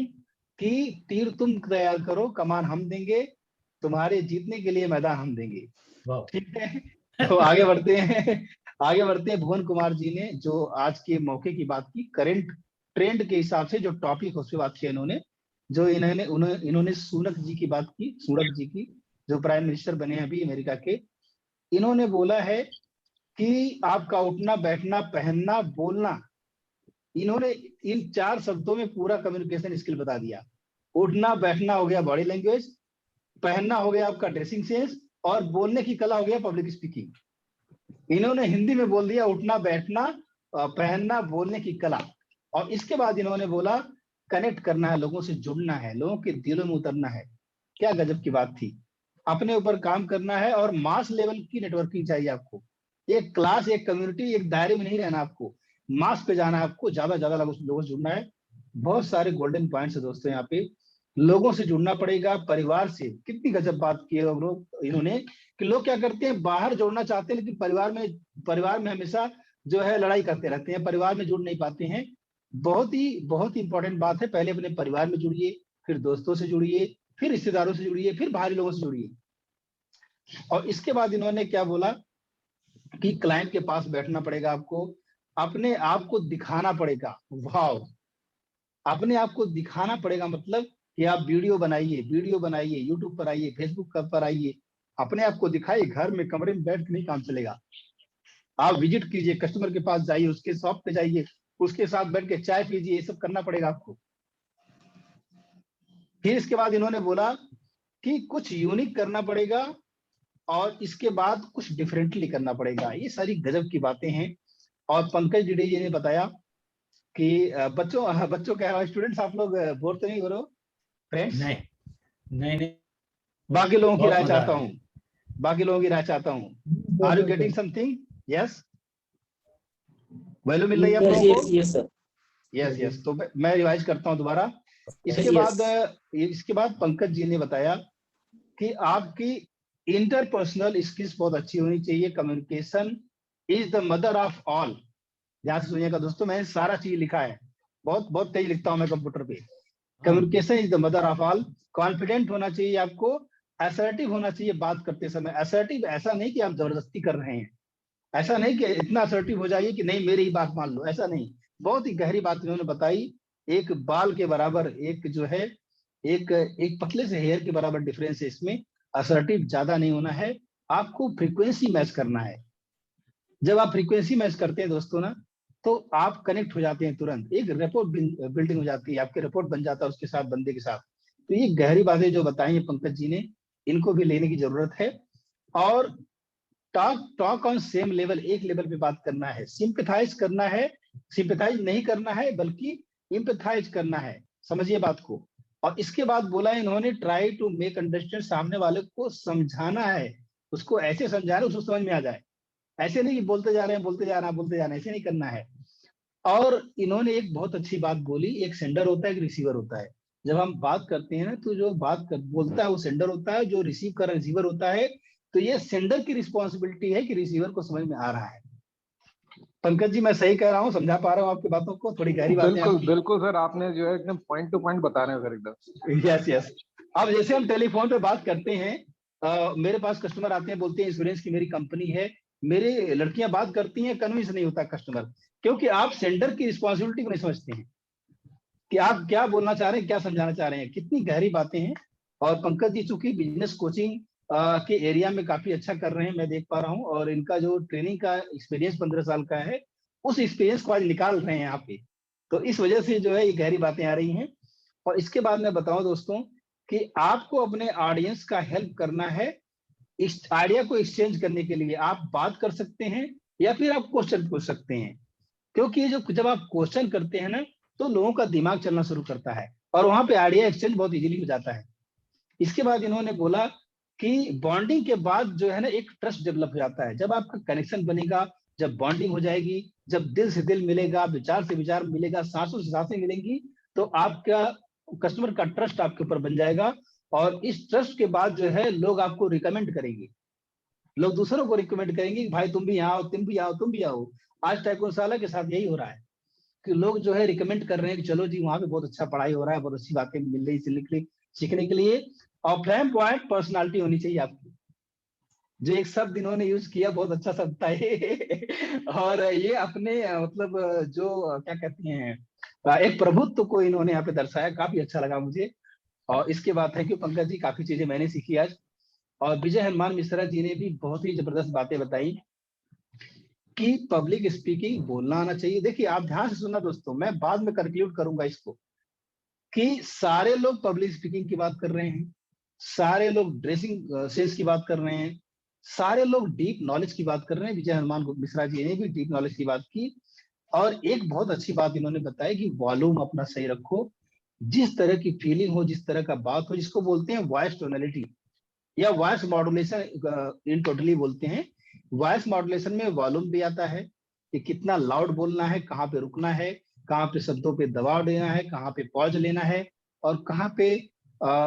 कि तीर तुम तैयार करो, कमान हम देंगे, तुम्हारे जीतने के लिए मैदान हम देंगे। ठीक है, तो आगे बढ़ते हैं। आगे बढ़ते हैं। भुवन कुमार जी ने जो आज के मौके की बात की, करंट ट्रेंड के हिसाब से जो टॉपिक उस पर बात की इन्होंने, जो इन्होंने सुनक जी की बात की, सुनक जी की, जो प्राइम मिनिस्टर बने हैं अभी अमेरिका के। इन्होंने बोला है कि आपका उठना, बैठना, पहनना, बोलना, इन्होंने इन 4 शब्दों में पूरा कम्युनिकेशन स्किल बता दिया। उठना बैठना हो गया बॉडी लैंग्वेज, पहनना हो गया आपका ड्रेसिंग सेंस, और बोलने की कला हो गया पब्लिक स्पीकिंग। इन्होंने हिंदी में बोल दिया उठना बैठना पहनना बोलने की कला। और इसके बाद इन्होंने बोला कनेक्ट करना है, लोगों से जुड़ना है, लोगों के दिलों में उतरना है। क्या गजब की बात थी। अपने ऊपर काम करना है और मास लेवल की नेटवर्किंग चाहिए आपको। एक क्लास, एक कम्युनिटी, एक दायरे में नहीं रहना, आपको मास पे जाना है, आपको ज्यादा ज्यादा लोगों से जुड़ना है। बहुत सारे गोल्डन पॉइंट्स है दोस्तों यहाँ पे। लोगों से जुड़ना पड़ेगा, परिवार से। कितनी गजब बात की है लोग इन्होंने कि लोग क्या करते हैं, बाहर जोड़ना चाहते हैं लेकिन परिवार में हमेशा जो है लड़ाई करते रहते हैं, परिवार में जुड़ नहीं पाते हैं। बहुत ही इंपॉर्टेंट बात है। पहले अपने परिवार में जुड़िए, फिर दोस्तों से जुड़िए, फिर रिश्तेदारों से जुड़िए, फिर बाहरी लोगों से जुड़िए। और इसके बाद इन्होंने क्या बोला कि क्लाइंट के पास बैठना पड़ेगा आपको, अपने आप को दिखाना पड़ेगा। वाह, अपने आप को दिखाना पड़ेगा, मतलब कि आप वीडियो बनाइए, यूट्यूब पर आइए, फेसबुक पर आइए, अपने आप को दिखाइए। घर में कमरे में बैठ के नहीं काम चलेगा। आप विजिट कीजिए, कस्टमर के पास जाइए, उसके शॉप पे जाइए, उसके साथ बैठ के चाय पीजिए, ये सब करना पड़ेगा आपको। फिर इसके बाद इन्होंने बोला कि कुछ यूनिक करना पड़ेगा और इसके बाद कुछ डिफरेंटली करना पड़ेगा। ये सारी गजब की बातें हैं। और पंकज डिडे जी ने बताया कि बच्चों क्या स्टूडेंट्स, आप लोग बोर तो नहीं हो रहे फ्रेंड्स? नहीं। बाकी लोगों की राय चाहता हूँ। Are you getting something? Yes, value मिल रही है आप लोगों को? Yes sir. यस। तो मैं रिवाइज करता हूँ दोबारा। इसके बाद पंकज जी ने बताया कि आपकी इंटरपर्सनल स्किल्स बहुत अच्छी होनी चाहिए। Communication is the mother of all. ध्यान से सुनिएगा दोस्तों, मैंने सारा चीज लिखा है, बहुत तेज लिखता हूं मैं कंप्यूटर पे। Communication is the mother of all. Confident होना चाहिए आपको, असर्टिव होना चाहिए बात करते समय। असर्टिव ऐसा नहीं कि आप जबरदस्ती कर रहे हैं, ऐसा नहीं कि इतना असर्टिव हो जाइए कि नहीं मेरी ही बात मान लो, ऐसा नहीं। बहुत ही गहरी बात इन्होंने बताई। एक बाल के बराबर, एक जो है एक पतले से हेयर के बराबर डिफरेंस है इसमें। असर्टिव ज्यादा नहीं होना है, आपको फ्रीक्वेंसी मैच करना है। जब आप फ्रीक्वेंसी मैच करते हैं दोस्तों ना, तो आप कनेक्ट हो जाते हैं तुरंत, एक रिपोर्ट बिल्डिंग हो जाती है, आपके रिपोर्ट बन जाता है उसके साथ, बंदे के साथ। तो ये गहरी बातें जो बताई है पंकज जी ने, इनको भी लेने की जरूरत है। और टॉक ऑन सेम लेवल, एक लेवल पे बात करना है। सिंपैथाइज करना है, सिंपैथाइज नहीं करना है बल्कि इंपैथाइज करना है। समझिए बात को। और इसके बाद बोला इन्होंने ट्राई टू मेक अंडरस्टैंड, सामने वाले को समझाना है, उसको ऐसे समझाना है उसको समझ में आ जाए। ऐसे नहीं कि बोलते जा रहे हैं, ऐसे नहीं करना है। और इन्होंने एक बहुत अच्छी बात बोली, एक सेंडर होता है, एक रिसीवर होता है। जब हम बात करते हैं ना, तो जो बोलता है वो सेंडर होता है, जो रिसीव कर रिसीवर होता है। तो ये सेंडर की रिस्पॉन्सिबिलिटी है कि रिसीवर को समझ में आ रहा है। पंकज जी, मैं सही कह रहा हूँ? समझा पा रहा हूँ आपकी बातों को? थोड़ी गहरी बात है। बिल्कुल सर, आपने जो है एकदम पॉइंट टू पॉइंट बता रहे हैं सर, एकदम। यस। अब जैसे हम टेलीफोन पे बात करते हैं, मेरे पास कस्टमर आते हैं, बोलते हैं इंश्योरेंस की मेरी कंपनी है, मेरे लड़कियां बात करती हैं, कन्विंस नहीं होता कस्टमर, क्योंकि आप सेंडर की रिस्पॉन्सिबिलिटी को नहीं समझते हैं कि आप क्या बोलना चाह रहे हैं, क्या समझाना चाह रहे हैं। कितनी गहरी बातें हैं। और पंकज जी चूंकि बिजनेस कोचिंग के एरिया में काफी अच्छा कर रहे हैं, मैं देख पा रहा हूँ, और इनका जो ट्रेनिंग का एक्सपीरियंस 15 साल का है, उस एक्सपीरियंस को आज निकाल रहे हैं यहाँ पे। तो इस वजह से जो है ये गहरी बातें आ रही हैं। और इसके बाद मैं बताऊं दोस्तों कि आपको अपने ऑडियंस का हेल्प करना है। इस आइडिया को एक्सचेंज करने के लिए आप बात कर सकते हैं या फिर आप क्वेश्चन पूछ सकते हैं, क्योंकि जो जब आप क्वेश्चन करते हैं ना तो लोगों का दिमाग चलना शुरू करता है और वहां पे आइडिया एक्सचेंज बहुत इजीली हो जाता है। इसके बाद इन्होंने बोला कि बॉन्डिंग के बाद जो है ना एक ट्रस्ट डेवलप हो जाता है। जब आपका कनेक्शन बनेगा, जब बॉन्डिंग हो जाएगी, जब दिल से दिल मिलेगा, विचार से विचार मिलेगा, सांसों से सांसें मिलेंगी, तो आपका कस्टमर का ट्रस्ट आपके ऊपर बन जाएगा। और इस ट्रस्ट के बाद जो है लोग आपको रिकमेंड करेंगे, लोग दूसरों को रिकमेंड करेंगे कि भाई तुम भी यहाँ आओ, तुम भी आओ, तुम भी आओ। आज टाइकोसाला के साथ यही हो रहा है कि लोग जो है रिकमेंड कर रहे हैं कि चलो जी वहाँ पे बहुत अच्छा पढ़ाई हो रहा है, बहुत अच्छी बातें मिल रही सीखने के लिए। और प्राइम पॉइंट पर्सनालिटी होनी चाहिए आपकी। जो एक शब्द इन्होंने यूज किया, बहुत अच्छा शब्द था ये और ये अपने मतलब जो क्या कहते हैं एक प्रभुत्व को इन्होंने यहाँ पे दर्शाया, काफी अच्छा लगा मुझे। और इसके बाद थैंक यू पंकज जी, काफी चीजें मैंने सीखी आज। और विजय हनुमान मिश्रा जी ने भी बहुत ही जबरदस्त बातें बताई कि पब्लिक स्पीकिंग बोलना आना चाहिए। देखिए आप ध्यान से सुनना दोस्तों, मैं बाद में कंक्लूड करूंगा इसको, कि सारे लोग पब्लिक स्पीकिंग की बात कर रहे हैं, सारे लोग ड्रेसिंग सेंस की बात कर रहे हैं, सारे लोग डीप नॉलेज की बात कर रहे हैं। विजय हनुमान मिश्रा जी ने भी डीप नॉलेज की बात की। और एक बहुत अच्छी बात इन्होंने बताई कि वॉल्यूम अपना सही रखो, जिस तरह की फीलिंग हो, जिस तरह का बात हो, जिसको बोलते हैं वॉइस टोनलिटी या वॉइस मॉड्यूलेशन इन टोटली बोलते हैं। वॉइस मॉड्यूलेशन में वॉल्यूम भी आता है कि कितना लाउड बोलना है, कहाँ पे रुकना है, कहाँ पे शब्दों पे दबाव देना है, कहाँ पे पॉज लेना है, और कहाँ पे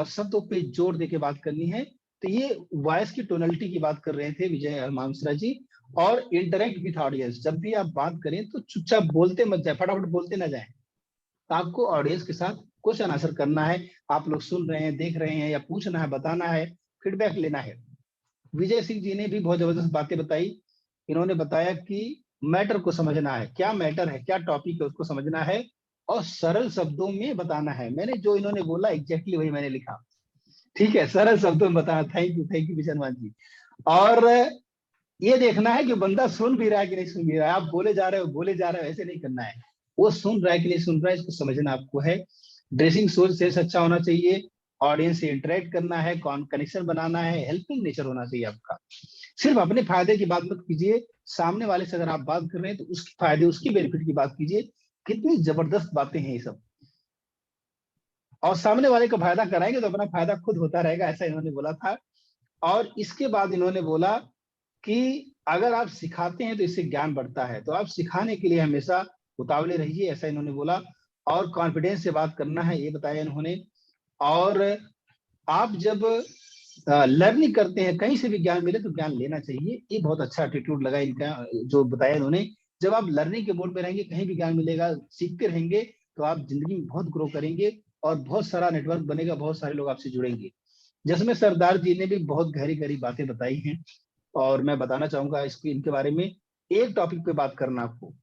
शब्दों पे जोर देके बात करनी है। तो ये वॉइस की टोनलिटी की बात कर रहे थे विजय हनुमान मिश्रा जी। और इंटरेक्ट विथ ऑडियंस, जब भी आप बात करें तो चुपचाप बोलते मत जाए, फटाफट बोलते ना जाए। तो आपको ऑडियंस के साथ क्वेश्चन आंसर करना है, आप लोग सुन रहे हैं, देख रहे हैं, या पूछना है, बताना है, फीडबैक लेना है। विजय सिंह जी ने भी बहुत जबरदस्त बातें बताई। इन्होंने बताया कि मैटर को समझना है, क्या मैटर है, क्या टॉपिक है, उसको समझना है और सरल शब्दों में बताना है। मैंने जो इन्होंने बोला एग्जैक्टली वही मैंने लिखा, ठीक है, सरल शब्दों में बताना। थैंक यू विजय हनुमान जी। और ये देखना है कि बंदा सुन भी रहा है कि नहीं सुन भी रहा है। आप बोले जा रहे हो, ऐसे नहीं करना है। वो सुन रहा है कि नहीं सुन रहा है, इसको समझना आपको है। ड्रेसिंग सेंस अच्छा होना चाहिए, ऑडियंस से इंटरेक्ट करना है, कनेक्शन बनाना है, हेल्पिंग नेचर होना चाहिए आपका। सिर्फ अपने फायदे की बात मत कीजिए, सामने वाले से अगर आप बात कर रहे हैं तो उसके फायदे, उसकी बेनिफिट की बात कीजिए। कितनी जबरदस्त बातें हैं ये सब। और सामने वाले का फायदा कराएंगे तो अपना फायदा खुद होता रहेगा, ऐसा इन्होंने बोला था। और इसके बाद इन्होंने बोला कि अगर आप सिखाते हैं तो इससे ज्ञान बढ़ता है, तो आप सिखाने के लिए हमेशा उतावले रहिए, ऐसा इन्होंने बोला। और कॉन्फिडेंस से बात करना है, ये बताया इन्होंने। और आप जब लर्निंग करते हैं, कहीं से भी ज्ञान मिले तो ज्ञान लेना चाहिए, ये बहुत अच्छा एटीट्यूड लगा इनका जो बताया इन्होंने। जब आप लर्निंग के मोड पे रहेंगे, कहीं भी ज्ञान मिलेगा, सीखते रहेंगे, तो आप जिंदगी में बहुत ग्रो करेंगे और बहुत सारा नेटवर्क बनेगा, बहुत सारे लोग आपसे जुड़ेंगे। जिसमें सरदार जी ने भी बहुत गहरी गहरी बातें बताई हैं और मैं बताना चाहूंगा इसको, इनके बारे में। एक टॉपिक पे बात करना, आपको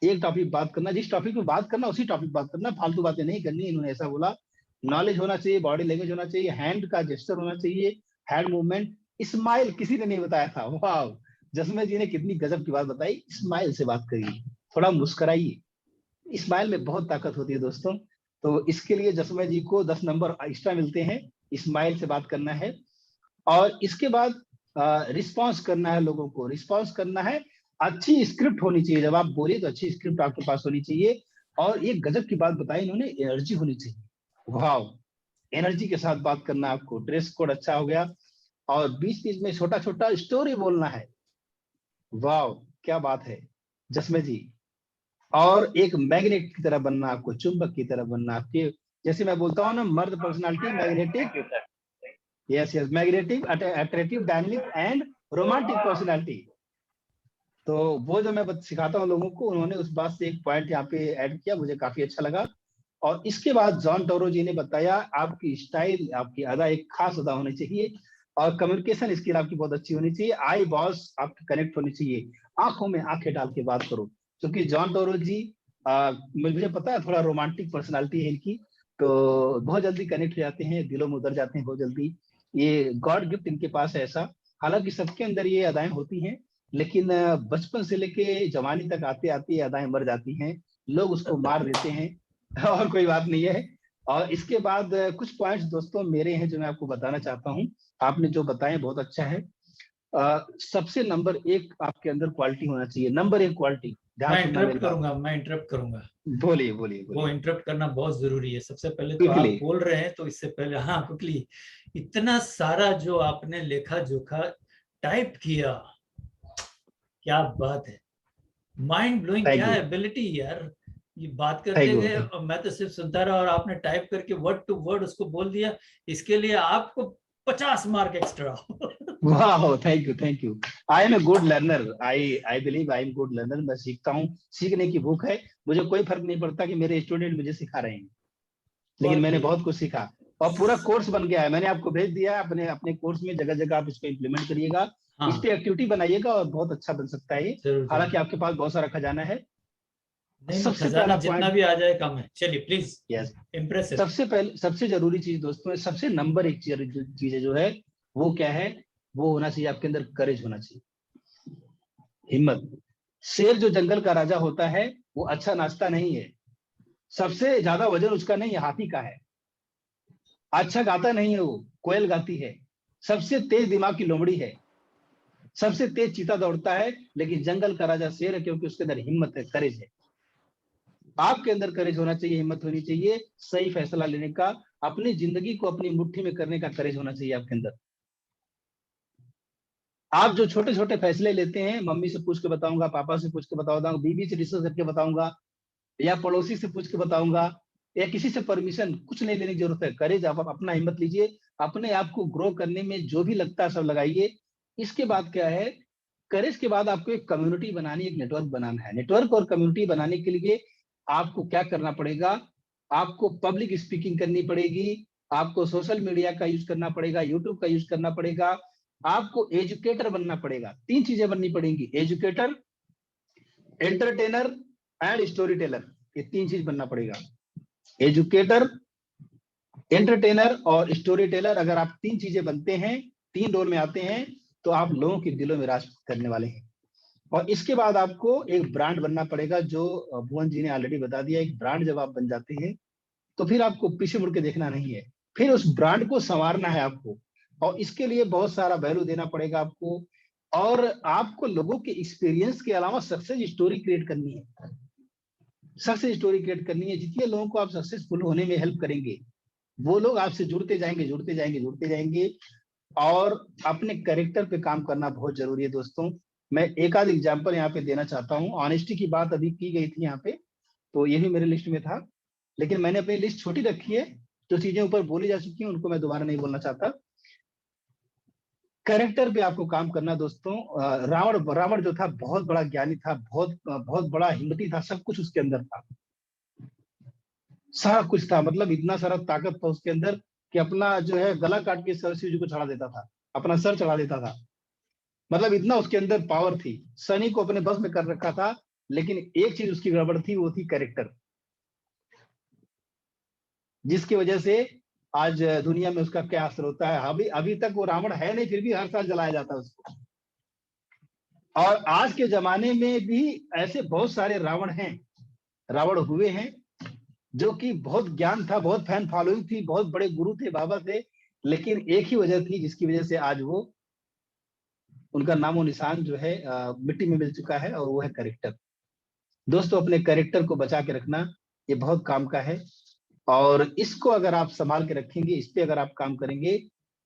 एक टॉपिक बात करना, जिस टॉपिक पे बात करना उसी टॉपिक बात करना, फालतू बातें नहीं करनी। इन्होंने ऐसा बोला। नॉलेज होना चाहिए, बॉडी लैंग्वेज होना चाहिए, हैंड का जेस्चर होना चाहिए, हैंड मूवमेंट, स्माइल किसी ने नहीं बताया था। वाह, जसमें जी ने कितनी गजब की बात बताई। स्माइल से बात करिए, थोड़ा मुस्कुराइए, स्माइल में बहुत ताकत होती है दोस्तों। तो इसके लिए जसमें जी को 10 नंबर एक्स्ट्रा मिलते हैं, स्माइल से बात करना है। और इसके बाद रिस्पॉन्स करना है, लोगों को रिस्पॉन्स करना है। अच्छी स्क्रिप्ट होनी चाहिए, जब आप बोलिए तो अच्छी स्क्रिप्ट आपके पास होनी चाहिए। और ये गजब की बात बताई इन्होंने, एनर्जी होनी चाहिए। वाह, एनर्जी के साथ बात करना आपको। ड्रेस कोड अच्छा हो गया और बीच बीच में छोटा छोटा स्टोरी बोलना है। वाह, क्या बात है जसमें जी। और एक मैग्नेट की तरह बनना आपको, चुंबक की तरह बनना आपके। जैसे मैं बोलता हूँ ना, मर्द personality magnetic, yes magnetic, attractive, dynamic and romantic personality. तो वो जो मैं सिखाता हूँ लोगों को, उन्होंने उस बात से एक पॉइंट यहाँ पे ऐड किया, मुझे काफी अच्छा लगा। और इसके बाद जॉन टोरो जी ने बताया आपकी स्टाइल, आपकी अदा एक खास अदा होनी चाहिए और कम्युनिकेशन स्किल आपकी बहुत अच्छी होनी चाहिए। आई बॉस आपकी कनेक्ट होनी चाहिए, आंखों में आंखें डाल के बात करो। क्योंकि जॉन टोरो जी मुझे पता है थोड़ा रोमांटिक पर्सनालिटी है इनकी, तो बहुत जल्दी कनेक्ट हो जाते हैं, दिलों में उतर जाते हैं बहुत जल्दी। ये गॉड गिफ्ट इनके पास है ऐसा। हालांकि सबके अंदर ये अदाएं होती हैं, लेकिन बचपन से लेके जवानी तक आते आते ये अदाएं मर जाती हैं, लोग उसको मार देते हैं और कोई बात नहीं है। और इसके बाद कुछ पॉइंट्स दोस्तों मेरे हैं जो मैं आपको बताना चाहता हूँ। आपने जो बताए बहुत अच्छा है। सबसे नंबर 1 आपके अंदर क्वालिटी होना चाहिए, नंबर 1 क्वालिटी। मैं इंटरप्ट करूंगा। बोलिए। वो इंटरप्ट करना बहुत जरूरी है। सबसे पहले तो Quickly. आप बोल रहे हैं, तो इससे पहले हाँ क्विकली, इतना सारा जो आपने लेखा जोखा टाइप किया, क्या बात है, माइंड ब्लोइंग। क्या एबिलिटी यार, ये बात करते हुए मैं तो सिर्फ सुनता रहा और आपने टाइप करके वर्ड टू वर्ड उसको बोल दिया। इसके लिए आपको 50 मार्क एक्स्ट्रा। वाह, thank you. I am a good learner, I believe I am good learner. मैं सीखता हूँ, सीखने की भूख है मुझे। कोई फर्क नहीं पड़ता कि मेरे स्टूडेंट मुझे सिखा रहे हैं, लेकिन मैंने बहुत कुछ सीखा और पूरा कोर्स बन गया है। मैंने आपको भेज दिया है अपने कोर्स में, जगह जगह आप इसको इम्प्लीमेंट करिएगा। इस पे एक्टिविटी बनाइएगा और बहुत अच्छा बन सकता है ये। हालांकि आपके पास बहुत सारा खजाना है। सबसे पहला जितना भी आ जाए कम है। चलिए प्लीज। Yes, impressive. सबसे जरूरी चीज दोस्तों, सबसे नंबर 1 चीज जो है वो क्या है, वो होना चाहिए आपके अंदर करेज होना चाहिए, हिम्मत। शेर जो जंगल का राजा होता है वो अच्छा नाश्ता नहीं है, सबसे ज्यादा वजन उसका नहीं है, हाथी का है। अच्छा गाता नहीं है वो, कोयल गाती है। सबसे तेज दिमाग की लोमड़ी है, सबसे तेज चीता दौड़ता है, लेकिन जंगल का राजा शेर है, क्योंकि उसके अंदर हिम्मत है, करेज है। आपके अंदर करेज होना चाहिए, हिम्मत होनी चाहिए, सही फैसला लेने का, अपनी जिंदगी को अपनी मुट्ठी में करने का करेज होना चाहिए आपके अंदर। आप जो छोटे छोटे फैसले लेते हैं, मम्मी से पूछ के बताऊंगा, पापा से पूछ के बताऊंगा, बीबी से डिस्कस करके बताऊंगा, या पड़ोसी से पूछ के बताऊंगा, या किसी से परमिशन, कुछ नहीं लेने की जरूरत है। करेज, आप अपना हिम्मत लीजिए, अपने आप को ग्रो करने में जो भी लगता है सब लगाइए। इसके बाद क्या है, करेज के बाद आपको एक कम्युनिटी बनानी, एक नेटवर्क बनाना है। नेटवर्क और कम्युनिटी बनाने के लिए आपको क्या करना पड़ेगा, आपको पब्लिक स्पीकिंग करनी पड़ेगी, आपको सोशल मीडिया का यूज करना पड़ेगा, यूट्यूब का यूज करना पड़ेगा, आपको एजुकेटर बनना पड़ेगा। 3 चीजें बननी पड़ेंगी, educator, entertainer and story teller. ये 3 चीज बनना पड़ेगा, एजुकेटर, एंटरटेनर और स्टोरी टेलर। अगर आप 3 चीजें बनते हैं, 3 रोल में आते हैं, तो आप लोगों के दिलों में राज करने वाले हैं। और इसके बाद आपको एक ब्रांड बनना पड़ेगा, जो भुवन जी ने ऑलरेडी बता दिया। एक ब्रांड जब आप बन जाते हैं, तो फिर आपको पीछे मुड़ के देखना नहीं है, फिर उस ब्रांड को संवारना है आपको। और इसके लिए बहुत सारा वैल्यू देना पड़ेगा आपको, और आपको लोगों के एक्सपीरियंस के अलावा सक्सेस स्टोरी क्रिएट करनी है। सक्सेस स्टोरी क्रिएट करनी है। जितने लोगों को आप सक्सेसफुल होने में हेल्प करेंगे, वो लोग आपसे जुड़ते जाएंगे। और अपने कैरेक्टर पे काम करना बहुत जरूरी है दोस्तों। मैं एक आध एग्जांपल यहाँ पे देना चाहता हूँ। ऑनेस्टी की बात अभी की गई थी यहाँ पे, तो ये भी मेरे लिस्ट में था, लेकिन मैंने अपनी लिस्ट छोटी रखी है। जो चीजें ऊपर बोली जा चुकी हैं उनको मैं दोबारा नहीं बोलना चाहता। कैरेक्टर पे आपको काम करना दोस्तों। रावण जो था, बहुत बड़ा ज्ञानी था, बहुत बड़ा हिम्मती था, सब कुछ उसके अंदर था, सारा कुछ था। मतलब इतना सारा ताकत था उसके अंदर कि अपना जो है गला काट के शिव जी को चढ़ा देता था, अपना सर चढ़ा देता था। मतलब इतना उसके अंदर पावर थी। सनी को अपने बस में कर रखा था, लेकिन एक चीज उसकी गड़बड़ थी, वो थी कैरेक्टर, जिसकी वजह से आज दुनिया में उसका क्या असर होता है। अभी तक वो रावण है नहीं, फिर भी हर साल जलाया जाता है उसको। और आज के जमाने में भी ऐसे बहुत सारे रावण हुए हैं, जो कि बहुत ज्ञान था, बहुत फैन फॉलोइंग थी, बहुत बड़े गुरु थे, बाबा थे, लेकिन एक ही वजह थी जिसकी वजह से आज वो, उनका नामो निशान जो है मिट्टी में मिल चुका है, और वो है कैरेक्टर। दोस्तों, अपने कैरेक्टर को बचा के रखना ये बहुत काम का है, और इसको अगर आप संभाल के रखेंगे, इस पे अगर आप काम करेंगे,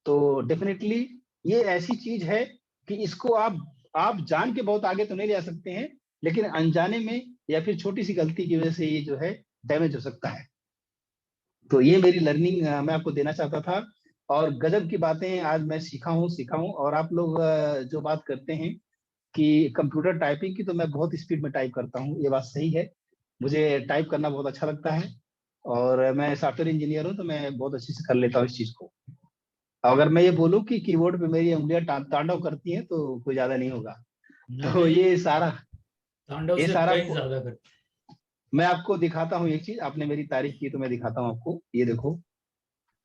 तो डेफिनेटली ये ऐसी चीज है कि इसको आप जान के बहुत आगे तो नहीं ले जा सकते हैं, लेकिन अनजाने में या फिर छोटी सी गलती की वजह से ये जो है डैमेज हो सकता है। तो ये मेरी लर्निंग मैं आपको देना चाहता था, और गजब की बातें आज मैं सीखा हूँ। और आप लोग जो बात करते हैं कि कंप्यूटर टाइपिंग की, तो मैं बहुत स्पीड में टाइप करता हूँ, ये बात सही है। मुझे टाइप करना बहुत अच्छा लगता है, और मैं सॉफ्टवेयर इंजीनियर हूँ, तो मैं बहुत अच्छे से कर लेता हूँ इस चीज को। अगर मैं ये बोलूँ कि कीबोर्ड पे मेरी उंगलियां तांडव करती हैं, तो कोई ज्यादा नहीं होगा। तो ये सारा तांडव से कहीं ज्यादा करते हैं। मैं आपको दिखाता हूँ एक चीज, आपने मेरी तारीफ की तो मैं दिखाता हूँ आपको। ये देखो,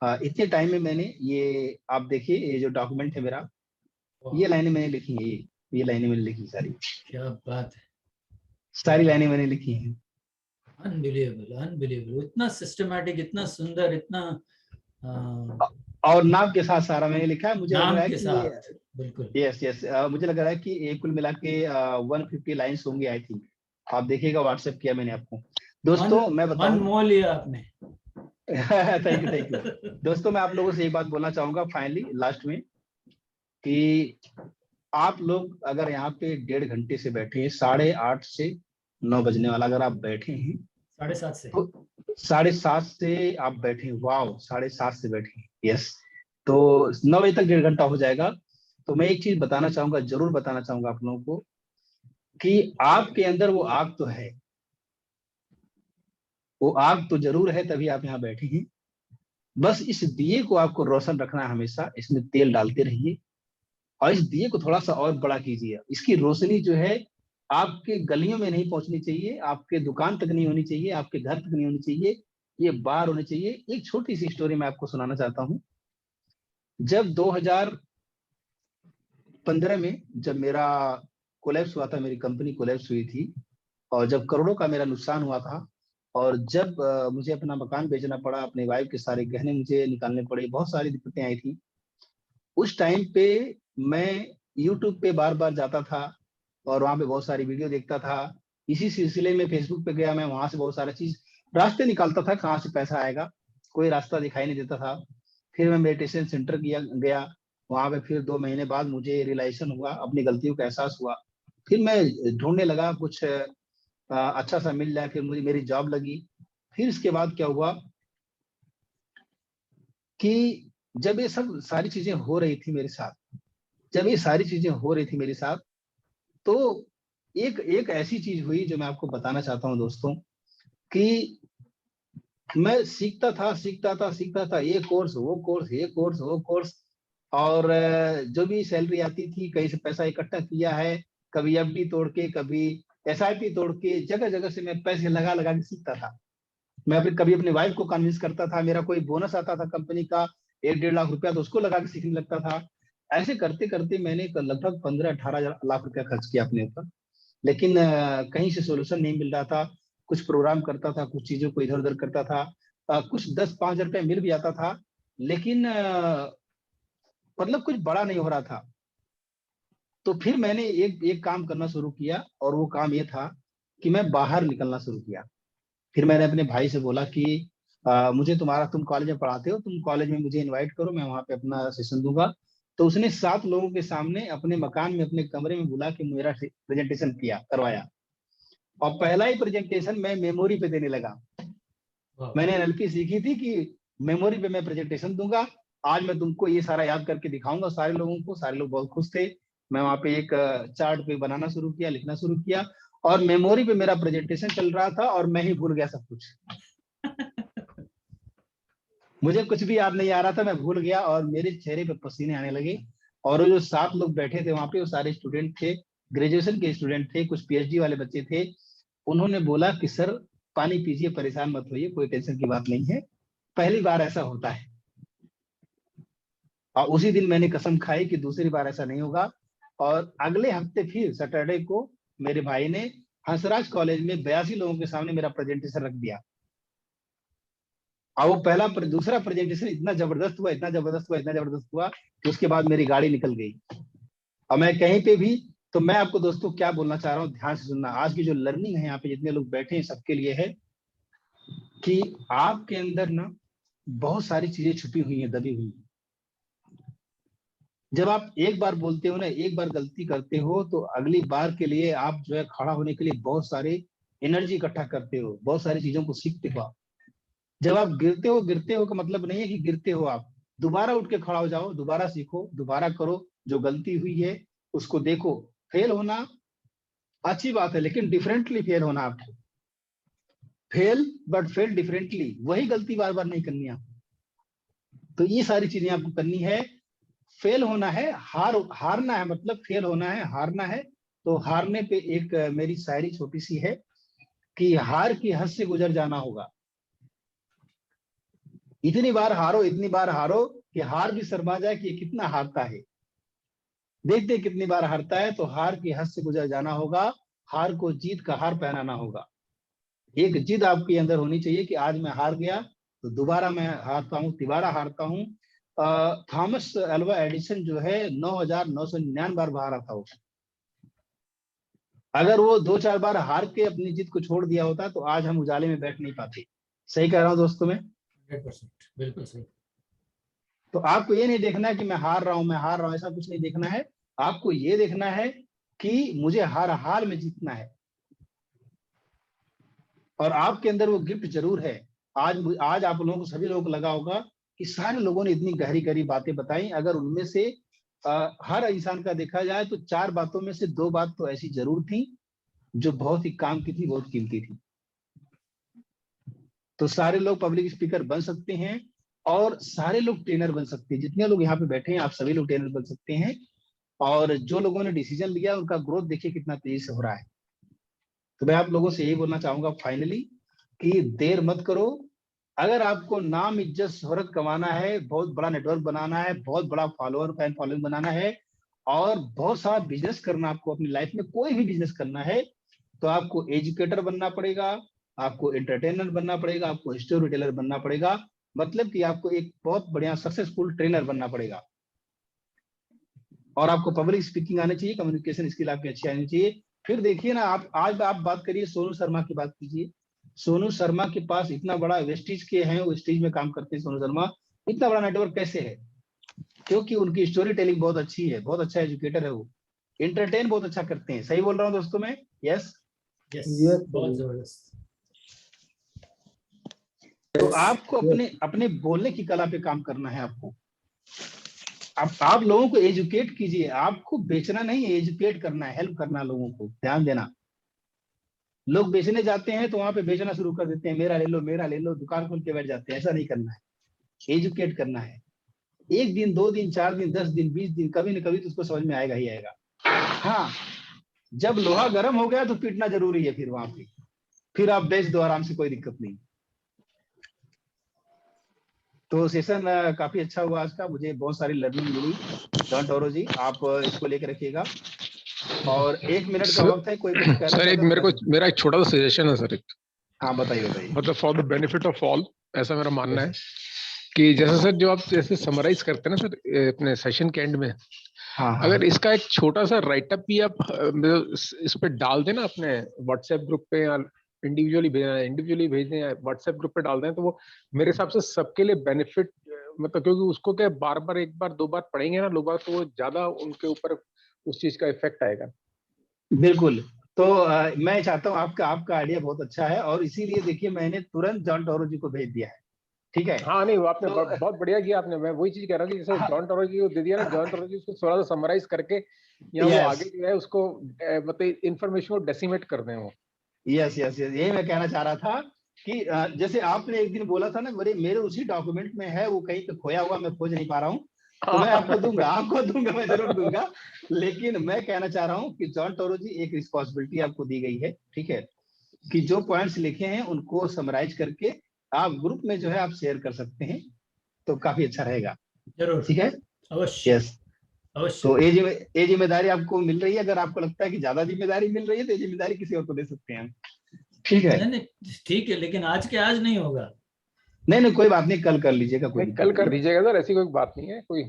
इतने टाइम में मैंने ये, आप देखिए ये जो डॉक्यूमेंट है मेरा, ये लाइनें मैंने लिखी है, ये लाइनें मैंने लिखी सारी। क्या बात है, सारी लाइनें मैंने लिखी हैं। अनबिलीवेबल अनबिलीवेबल, इतना सिस्टमेटिक, इतना सुंदर, इतना और नाम के साथ सारा मैंने लिखा है। मुझे लग नाम रहा है के कि साथ, बिल्कुल। यस यस, मुझे लग रहा है कि ये कुल मिला के 150 लाइन्स होंगे आई थिंक। आप देखिएगा, व्हाट्सएप किया मैंने आपको। दोस्तों मैं मन बताऊं, मोह लिया आपने। Thank you thank you. दोस्तों मैं आप लोगों से एक बात बोलना चाहूंगा फाइनली लास्ट में, कि आप लोग अगर यहाँ पे 1.5 घंटे से बैठे हैं, 8:30 से 9 बजने वाला अगर आप बैठे हैं, 7:30 से तो 7:30 से आप बैठे, वाओ 7:30 से बैठे, यस, तो 9 बजे तक 1.5 घंटा हो जाएगा। तो मैं एक चीज बताना चाहूंगा, जरूर बताना चाहूंगा आप लोगों को, कि आपके अंदर वो आग तो है, वो आग तो जरूर है, तभी आप यहाँ बैठे हैं। बस इस दिए को आपको रोशन रखना है हमेशा, इसमें तेल डालते रहिए और इस दिए को थोड़ा सा और बड़ा कीजिए। इसकी रोशनी जो है आपके गलियों में नहीं पहुंचनी चाहिए, आपके दुकान तक नहीं होनी चाहिए, आपके घर तक नहीं होनी चाहिए, ये बाहर होनी चाहिए। एक छोटी सी स्टोरी मैं आपको सुनाना चाहता हूँ। जब 2015 में जब मेरा कोलैप्स हुआ था, मेरी कंपनी कोलैप्स हुई थी, और जब करोड़ों का मेरा नुकसान हुआ था, और जब मुझे अपना मकान बेचना पड़ा, अपने वाइफ के सारे गहने मुझे निकालने पड़े, बहुत सारी दिक्कतें आई थी। उस टाइम पे मैं यूट्यूब पे बार बार जाता था और वहां पे बहुत सारी वीडियो देखता था। इसी सिलसिले में फेसबुक पे गया मैं, वहां से बहुत सारा चीज रास्ते निकालता था, कहाँ से पैसा आएगा, कोई रास्ता दिखाई नहीं देता था। फिर मैं मेडिटेशन सेंटर गया, वहां पे फिर 2 महीने बाद मुझे रियलाइजेशन हुआ, अपनी गलतियों का एहसास हुआ। फिर मैं ढूंढने लगा कुछ अच्छा सा मिल जाए, फिर मुझे मेरी जॉब लगी। फिर इसके बाद क्या हुआ कि जब ये सब सारी चीजें हो रही थी मेरे साथ, जब ये सारी चीजें हो रही थी मेरे साथ, तो एक ऐसी चीज हुई जो मैं आपको बताना चाहता हूँ दोस्तों, कि मैं सीखता था, ये कोर्स वो कोर्स, ये कोर्स वो कोर्स, और जो भी सैलरी आती थी कहीं से पैसा इकट्ठा किया है, कभी एफडी तोड़ के, कभी एसआईपी तोड़ के, जगह जगह से मैं पैसे लगा लगा के सीखता था। मैं कभी अपनी वाइफ को कन्विंस करता था, मेरा कोई बोनस आता था कंपनी का 1-1.5 लाख रुपया, तो उसको लगा के सीखने लगता था। ऐसे करते करते मैंने लगभग 15-18 लाख रुपया खर्च किया अपने ऊपर, लेकिन कहीं से सोल्यूशन नहीं मिल रहा था। कुछ प्रोग्राम करता था, कुछ चीजों को इधर उधर करता था, कुछ 10-5 रुपया मिल भी आता था, लेकिन मतलब कुछ बड़ा नहीं हो रहा था। तो फिर मैंने एक काम करना शुरू किया, और वो काम ये था कि मैं बाहर निकलना शुरू किया। फिर मैंने अपने भाई से बोला कि मुझे तुम कॉलेज में पढ़ाते हो, तुम कॉलेज में मुझे इनवाइट करो, मैं वहां पे अपना सेशन दूंगा। तो उसने 7 लोगों के सामने अपने मकान में, अपने कमरे में बुला के मेरा प्रेजेंटेशन करवाया, और पहला ही प्रेजेंटेशन मैं मेमोरी पे देने लगा। मैंने एनएलपी सीखी थी कि मेमोरी पे मैं प्रेजेंटेशन दूंगा, आज मैं तुमको ये सारा याद करके दिखाऊंगा सारे लोगों को। सारे लोग बहुत खुश थे। मैं वहां पे एक चार्ट पे बनाना शुरू किया, लिखना शुरू किया, और मेमोरी पे मेरा प्रेजेंटेशन चल रहा था, और मैं ही भूल गया सब कुछ। मुझे कुछ भी याद नहीं आ रहा था, मैं भूल गया, और मेरे चेहरे पे पसीने आने लगे। और वो जो 7 लोग बैठे थे वहां पे, वो सारे स्टूडेंट थे, ग्रेजुएशन के स्टूडेंट थे, कुछ पीएचडी वाले बच्चे थे। उन्होंने बोला कि सर पानी पीजिए, परेशान मत होइए, कोई टेंशन की बात नहीं है, पहली बार ऐसा होता है। और उसी दिन मैंने कसम खाई कि दूसरी बार ऐसा नहीं होगा। और अगले हफ्ते फिर सैटरडे को मेरे भाई ने हंसराज कॉलेज में 82 लोगों के सामने मेरा प्रेजेंटेशन रख दिया। और वो दूसरा प्रेजेंटेशन इतना जबरदस्त हुआ कि उसके बाद मेरी गाड़ी निकल गई। और मैं कहीं पे भी, तो मैं आपको दोस्तों क्या बोलना चाह रहा हूँ, ध्यान से सुनना। आज की जो लर्निंग है यहाँ पे जितने लोग बैठे हैं, सबके लिए है कि आपके अंदर ना बहुत सारी चीजें छुपी हुई हैं, दबी हुई हैं। जब आप एक बार बोलते हो ना, एक बार गलती करते हो, तो अगली बार के लिए आप जो है खड़ा होने के लिए बहुत सारे एनर्जी इकट्ठा करते हो, बहुत सारी चीजों को सीखते हो। जब आप गिरते हो का मतलब नहीं है कि गिरते हो, आप दोबारा उठ के खड़ा हो जाओ, दोबारा सीखो, दोबारा करो, जो गलती हुई है उसको देखो। फेल होना अच्छी बात है, लेकिन डिफरेंटली फेल होना, आपको फेल बट फेल डिफरेंटली, वही गलती बार बार नहीं करनी आपको। तो ये सारी चीजें आपको करनी है। फेल होना है, हारना है, मतलब फेल होना है, हारना है। तो हारने पे एक मेरी शायरी छोटी सी है कि हार की हद से गुजर जाना होगा। इतनी बार हारो कि हार भी शर्मा जाए कि ये कितना हारता है। देखते कितनी बार हारता है, तो हार की हद से गुजर जाना होगा, हार को जीत का हार पहनाना होगा। एक जिद आपके अंदर होनी चाहिए कि आज मैं हार गया तो दोबारा मैं हारता हूँ, तिबारा हारता हूँ। थॉमस अल्वा एडिसन जो है 9,999 बार हारा था वो। अगर वो 2-4 बार हार के अपनी जिद को छोड़ दिया होता तो आज हम उजाले में बैठ नहीं पाते। सही कह रहा हूँ दोस्तों में? 100% बिल्कुल सही। तो आपको ये नहीं देखना है कि मैं हार रहा हूँ, ऐसा कुछ नहीं देखना है। आपको ये देखना है कि मुझे हर हाल में जीतना है, और आपके अंदर वो गिफ्ट जरूर है। आज आप लोगों को, सभी लोगों को लगा होगा कि सारे लोगों ने इतनी गहरी गहरी बातें बताई। अगर उनमें से हर इंसान का देखा जाए तो 4 बातों में से 2 बात तो ऐसी जरूर थी जो बहुत ही काम की थी, बहुत कीमती थी। तो सारे लोग पब्लिक स्पीकर बन सकते हैं और सारे लोग ट्रेनर बन सकते हैं। जितने लोग यहाँ पे बैठे हैं आप सभी लोग ट्रेनर बन सकते हैं। और जो लोगों ने डिसीजन लिया उनका ग्रोथ देखिए कितना तेजी से हो रहा है। तो मैं आप लोगों से यही बोलना चाहूंगा फाइनली कि देर मत करो। अगर आपको नाम, इज्जत, शोहरत कमाना है, बहुत बड़ा नेटवर्क बनाना है, बहुत बड़ा फैन फॉलोइंग बनाना है और बहुत सारा बिजनेस करना, आपको अपनी लाइफ में कोई भी बिजनेस करना है, तो आपको एजुकेटर बनना पड़ेगा, आपको एंटरटेनर बनना पड़ेगा, आपको स्टोरी टेलर बनना पड़ेगा। मतलब कि आपको एक बहुत बढ़िया सक्सेसफुल ट्रेनर बनना पड़ेगा। और आपको पब्लिक स्पीकिंग आनी चाहिए, कम्युनिकेशन स्किल आपकी अच्छी आनी चाहिए। फिर देखिए ना, आज आप बात करिए सोनू शर्मा की बात कीजिए। सोनू शर्मा के पास इतना बड़ा वेस्टीज के हैं, वो स्टेज में काम करते हैं। सोनू शर्मा इतना बड़ा नेटवर्क कैसे है? क्योंकि उनकी स्टोरी टेलिंग बहुत अच्छी है, बहुत अच्छा एजुकेटर है, वो एंटरटेन बहुत अच्छा करते हैं। सही बोल रहा हूँ दोस्तों में? यस, बहुत जबरदस्त। तो आपको अपने बोलने की कला पे काम करना है। आपको आप लोगों को एजुकेट कीजिए। आपको बेचना नहीं है, एजुकेट करना है, हेल्प करना है लोगों को। ध्यान देना, लोग बेचने जाते हैं तो वहां पे बेचना शुरू कर देते हैं, मेरा ले लो, दुकान खोल के बैठ जाते हैं। ऐसा नहीं करना है, एजुकेट करना है। 1 दिन, 2 दिन, 4 दिन, 10 दिन, 20 दिन, कभी न कभी तो उसको समझ में आएगा ही आएगा। हाँ, जब लोहा गर्म हो गया तो पीटना जरूरी है। फिर वहां पे फिर आप बेच दो आराम से, कोई दिक्कत नहीं। तो सेशन काफी अच्छा हुआ आज का, मुझे बहुत सारी लर्निंग मिली। जॉन टोरो जी, आप इसको लेकर रखिएगा। और 1 मिनट का वक्त है, कोई कुछ कहना सर एक मेरा एक छोटा सा सजेशन है सर। हाँ बताइए। मतलब for the benefit of all, ऐसा मेरा मानना है कि जैसे सर जो आप जैसे समराइज करते हैं ना सर अपने सेशन के एंड में, अगर इसका एक छोटा सा राइटअप भी आप इस पे डाल देना अपने व्हाट्सएप ग्रुप पे, या इंडिविजुअली भेज दें, या व्हाट्सएप ग्रुप पे डाल दें, तो वो मेरे हिसाब से सबके लिए बेनिफिट, मतलब क्योंकि उसको क्या बार बार 1 बार 2 बार पढ़ेंगे ना लोग, तो वो ज्यादा उनके ऊपर उस चीज का इफेक्ट आएगा। बिल्कुल। तो मैं चाहता हूँ, आपका आइडिया बहुत अच्छा है, और इसीलिए देखिए मैंने तुरंत जॉन टोरो जी को भेज दिया है। ठीक है? हाँ नहीं, वो आपने बहुत बढ़िया किया आपने। मैं वही चीज कह रहा हूँ कि जैसे जॉन टोरो जी को दे दिया ना, जॉन टोरो जी उसको थोड़ा सा समराइज करके, या वो आगे जो है उसको मतलब इंफॉर्मेशन को डेसिमेट कर दें वो। यस, यही मैं कहना चाह रहा था कि जैसे आपने एक दिन बोला था ना, मेरे उसी डॉक्यूमेंट में है, वो कहीं पे खोया हुआ, मैं खोज नहीं पा रहा हूँ, तो मैं आपको दूंगा, मैं जरूर दूंगा। लेकिन मैं कहना चाह रहा हूँ कि जॉन टोरो जी, एक रिस्पॉन्सिबिलिटी आपको दी गई है, ठीक है, कि जो पॉइंट्स लिखे हैं उनको समराइज करके आप ग्रुप में जो है आप शेयर कर सकते हैं, तो काफी अच्छा रहेगा। जरूर, ठीक है? अवश्य। यस, तो ये जिम्मेदारी आपको मिल रही है। अगर आपको लगता है कि ज्यादा जिम्मेदारी मिल रही है तो ये जिम्मेदारी किसी और को दे सकते हैं। ठीक है? नहीं, ठीक है, लेकिन आज नहीं होगा। नहीं, कोई बात नहीं, कल कर लीजिएगा, कोई कल कर दीजिएगा सर, ऐसी कोई बात नहीं है कोई।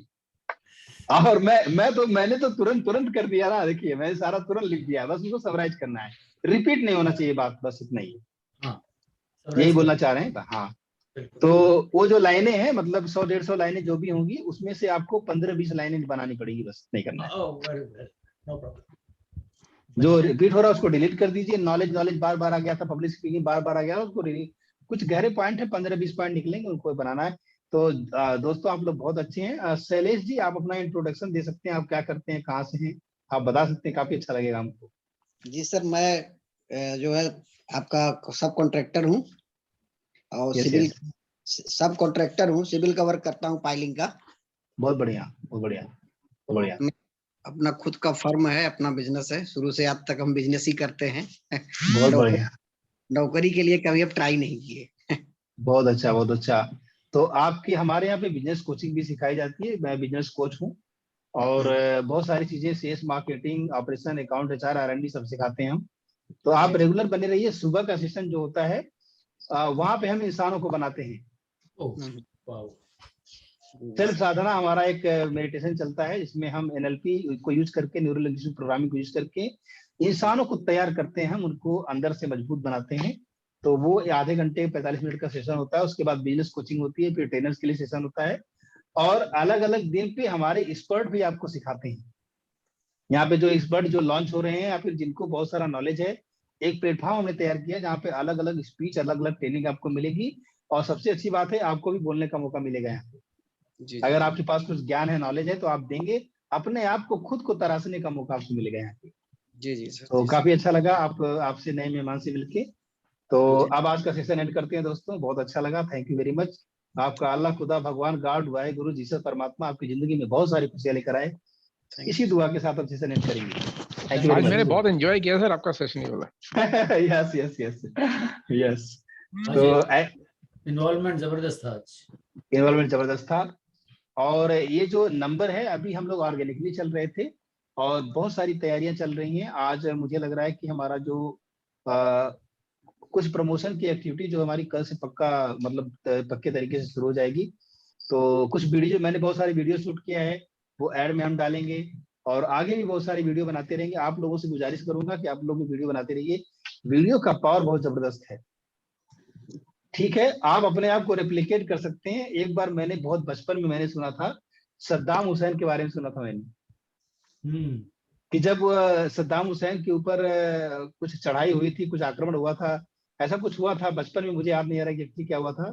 और मैंने तो तुरंत कर दिया ना। देखिए मैंने सारा तुरंत लिख दिया, बस उसको समराइज करना है, रिपीट नहीं होना चाहिए बात, बस इतना ही। हाँ, यही बोलना चाह रहे हैं। हाँ, तो वो जो लाइनें हैं, मतलब 100-150 लाइनें जो भी होंगी, उसमें से आपको 15-20 लाइनें बनानी पड़ेगी, बस नहीं करना है। जो रिपीट हो रहा है उसको डिलीट कर दीजिए। नॉलेज बार बार आ गया था, पब्लिक स्पीकिंग बार बार आ गया, उसको कुछ गहरे पॉइंट है, 15-20 पॉइंट निकलेंगे, उनको बनाना है। तो दोस्तों आप लोग बहुत अच्छे हैं। शैलेश जी, आप अपना इंट्रोडक्शन दे सकते हैं, आप क्या करते हैं, कहाँ से हैं, आप बता सकते हैं, काफी अच्छा लगेगा हमको। जी सर, मैं जो है आपका सब कॉन्ट्रैक्टर हूँ, और सिविल सब कॉन्ट्रैक्टर हूँ, सिविल का वर्क करता हूँ, पाइलिंग का। बहुत बढ़िया। अपना खुद का फर्म है, अपना बिजनेस है, शुरू से आज तक हम बिजनेस ही करते हैं। बहुत बढ़िया। नौकरी के लिए कभी अब ट्राई नहीं किए। बहुत अच्छा, बहुत अच्छा। तो आपकी हमारे यहाँ पे बिजनेस कोचिंग भी सिखाई जाती है, मैं बिजनेस कोच हूँ, और बहुत सारी चीजें, sales, marketing, operation, account, HR, R&D सब सिखाते हैं हम। तो आप रेगुलर बने रहिए। सुबह का सेशन जो होता है वहां पे हम इंसानों को बनाते हैं। सेल्फ साधना हमारा एक मेडिटेशन चलता है, जिसमें हम NLP को यूज करके, न्यूरो लिंग्विस्टिक प्रोग्रामिंग को यूज करके इंसानों को तैयार करते हैं, हम उनको अंदर से मजबूत बनाते हैं। तो वो आधे घंटे 45 मिनट का सेशन होता है। उसके बाद बिजनेस कोचिंग होती है, फिर ट्रेनर्स के लिए सेशन होता है, और अलग अलग दिन पे हमारे एक्सपर्ट भी आपको सिखाते हैं। यहाँ पे जो एक्सपर्ट जो लॉन्च हो रहे हैं या फिर जिनको बहुत सारा नॉलेज है, एक प्लेटफॉर्म हमने तैयार किया जहाँ पे अलग अलग स्पीच, अलग अलग ट्रेनिंग आपको मिलेगी, और सबसे अच्छी बात है आपको भी बोलने का मौका मिलेगा यहाँ पे। अगर आपके पास कुछ ज्ञान है, नॉलेज है, तो आप देंगे, अपने आप को खुद को तराशने का मौका आपको मिलेगा यहाँ पे। जी सर। तो काफी अच्छा लगा आपसे नए मेहमान से मिलके। तो अब आज का सेशन एंड करते हैं दोस्तों, बहुत अच्छा लगा, थैंक यू वेरी मच। आपका अल्लाह, खुदा, भगवान, गॉड, वाहेगुरु, जीसस परमात्मा आपकी जिंदगी में बहुत सारी खुशियां लेकर आए। इसी दुआ के साथ अब सेशन एंड करेंगे। Thank you. आज मैंने बहुत एंजॉय किया सर आपका सेशन, ये वाला। Yes yes yes yes. तो इन्वॉल्वमेंट जबरदस्त था आज। इन्वॉल्वमेंट जबरदस्त था। और ये जो नंबर है, अभी हम लोग ऑर्गेनिकली चल रहे थे और बहुत सारी तैयारियां चल रही हैं। आज मुझे लग रहा है कि हमारा जो कुछ प्रमोशन की एक्टिविटी जो हमारी कल से पक्का, मतलब पक्के तरीके से शुरू हो जाएगी। तो कुछ वीडियो, मैंने बहुत सारे वीडियो शूट किया है, वो ऐड में हम डालेंगे, और आगे भी बहुत सारी वीडियो बनाते रहेंगे। आप लोगों से गुजारिश करूंगा कि आप लोग भी वीडियो बनाते रहिए, वीडियो का पावर बहुत जबरदस्त है। ठीक है, आप अपने आप को रेप्लिकेट कर सकते हैं। एक बार मैंने बहुत बचपन में मैंने सुना था, सद्दाम हुसैन के बारे में सुना था मैंने, कि जब सद्दाम हुसैन के ऊपर कुछ चढ़ाई हुई थी, कुछ आक्रमण हुआ था, ऐसा कुछ हुआ था बचपन में, मुझे याद नहीं आ रहा कि क्या हुआ था।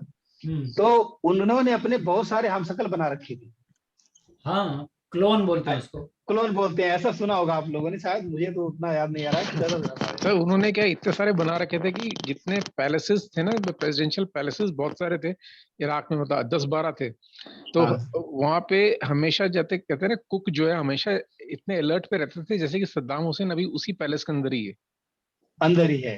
तो उन्होंने अपने बहुत सारे हमशक्ल बना रखे थे। हाँ, क्लोन बोलते हैं उसको, क्लोन बोलते हैं, ऐसा सुना होगा आप लोगों ने शायद, मुझे तो उतना याद नहीं आ रहा है। सर उन्होंने क्या इतने सारे बना रखे थे कि जितने पैलेसेस थे ना, प्रेसिडेंशियल पैलेसेस बहुत सारे थे इराक में, मतलब 10-12 थे। तो वहां पे हमेशा जाते, कहते हैं ना, कुक जो है हमेशा इतने अलर्ट पे रहते थे जैसे कि सद्दाम हुसैन अभी उसी पैलेस के अंदर ही है। अंदर ही है।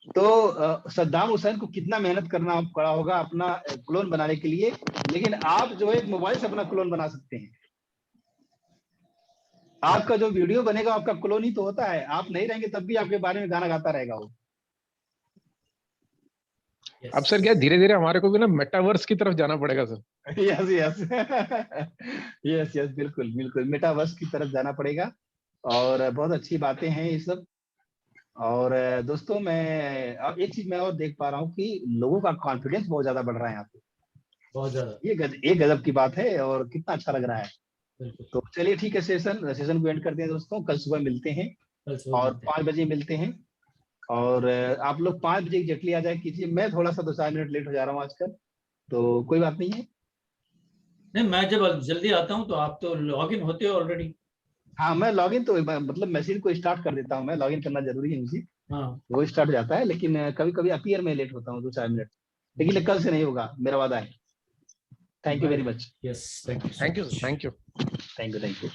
तो सद्दाम हुसैन को कितना मेहनत करना पड़ा होगा अपना क्लोन बनाने के लिए, लेकिन आप जो है मोबाइल से अपना क्लोन बना सकते हैं। आपका जो वीडियो बनेगा आपका क्लोन ही तो होता है, आप नहीं रहेंगे तब भी आपके बारे में गाना गाता रहेगा वो। अब सर क्या धीरे धीरे हमारे को भी ना मेटावर्स की तरफ जाना पड़ेगा sir. Yes yes yes yes, बिल्कुल बिल्कुल, मेटावर्स की तरफ जाना पड़ेगा, और बहुत अच्छी बातें हैं ये सब। और दोस्तों, मैं अब एक चीज मैं और देख पा रहा हूँ कि लोगों का कॉन्फिडेंस बहुत ज्यादा बढ़ रहा है यहाँ पे, बहुत ज्यादा। ये गजब की बात है, और कितना अच्छा लग रहा है। तो चलिए ठीक है, सेशन को एंड करते हैं दोस्तों। कल सुबह मिलते हैं, और 5 बजे मिलते हैं, और आप लोग 5 बजे एग्जैक्टली आ जाए कीजिए। मैं थोड़ा सा 2-4 मिनट लेट हो जा रहा हूँ आजकल, तो कोई बात नहीं है। नहीं, मैं जब जल्दी आता हूँ तो आप तो लॉग इन होते हो ऑलरेडी। हाँ, मैं लॉग इन तो मतलब मैसेज को स्टार्ट कर देता हूँ, मैं लॉग इन करना जरूरी है मुझे। हाँ, वो स्टार्ट हो जाता है, लेकिन कभी कभी अपीयर में लेट होता हूँ 2-4 मिनट, लेकिन कल से नहीं होगा, मेरा वादा है। Thank you very much. Yes, thank you, thank you, thank you, thank you.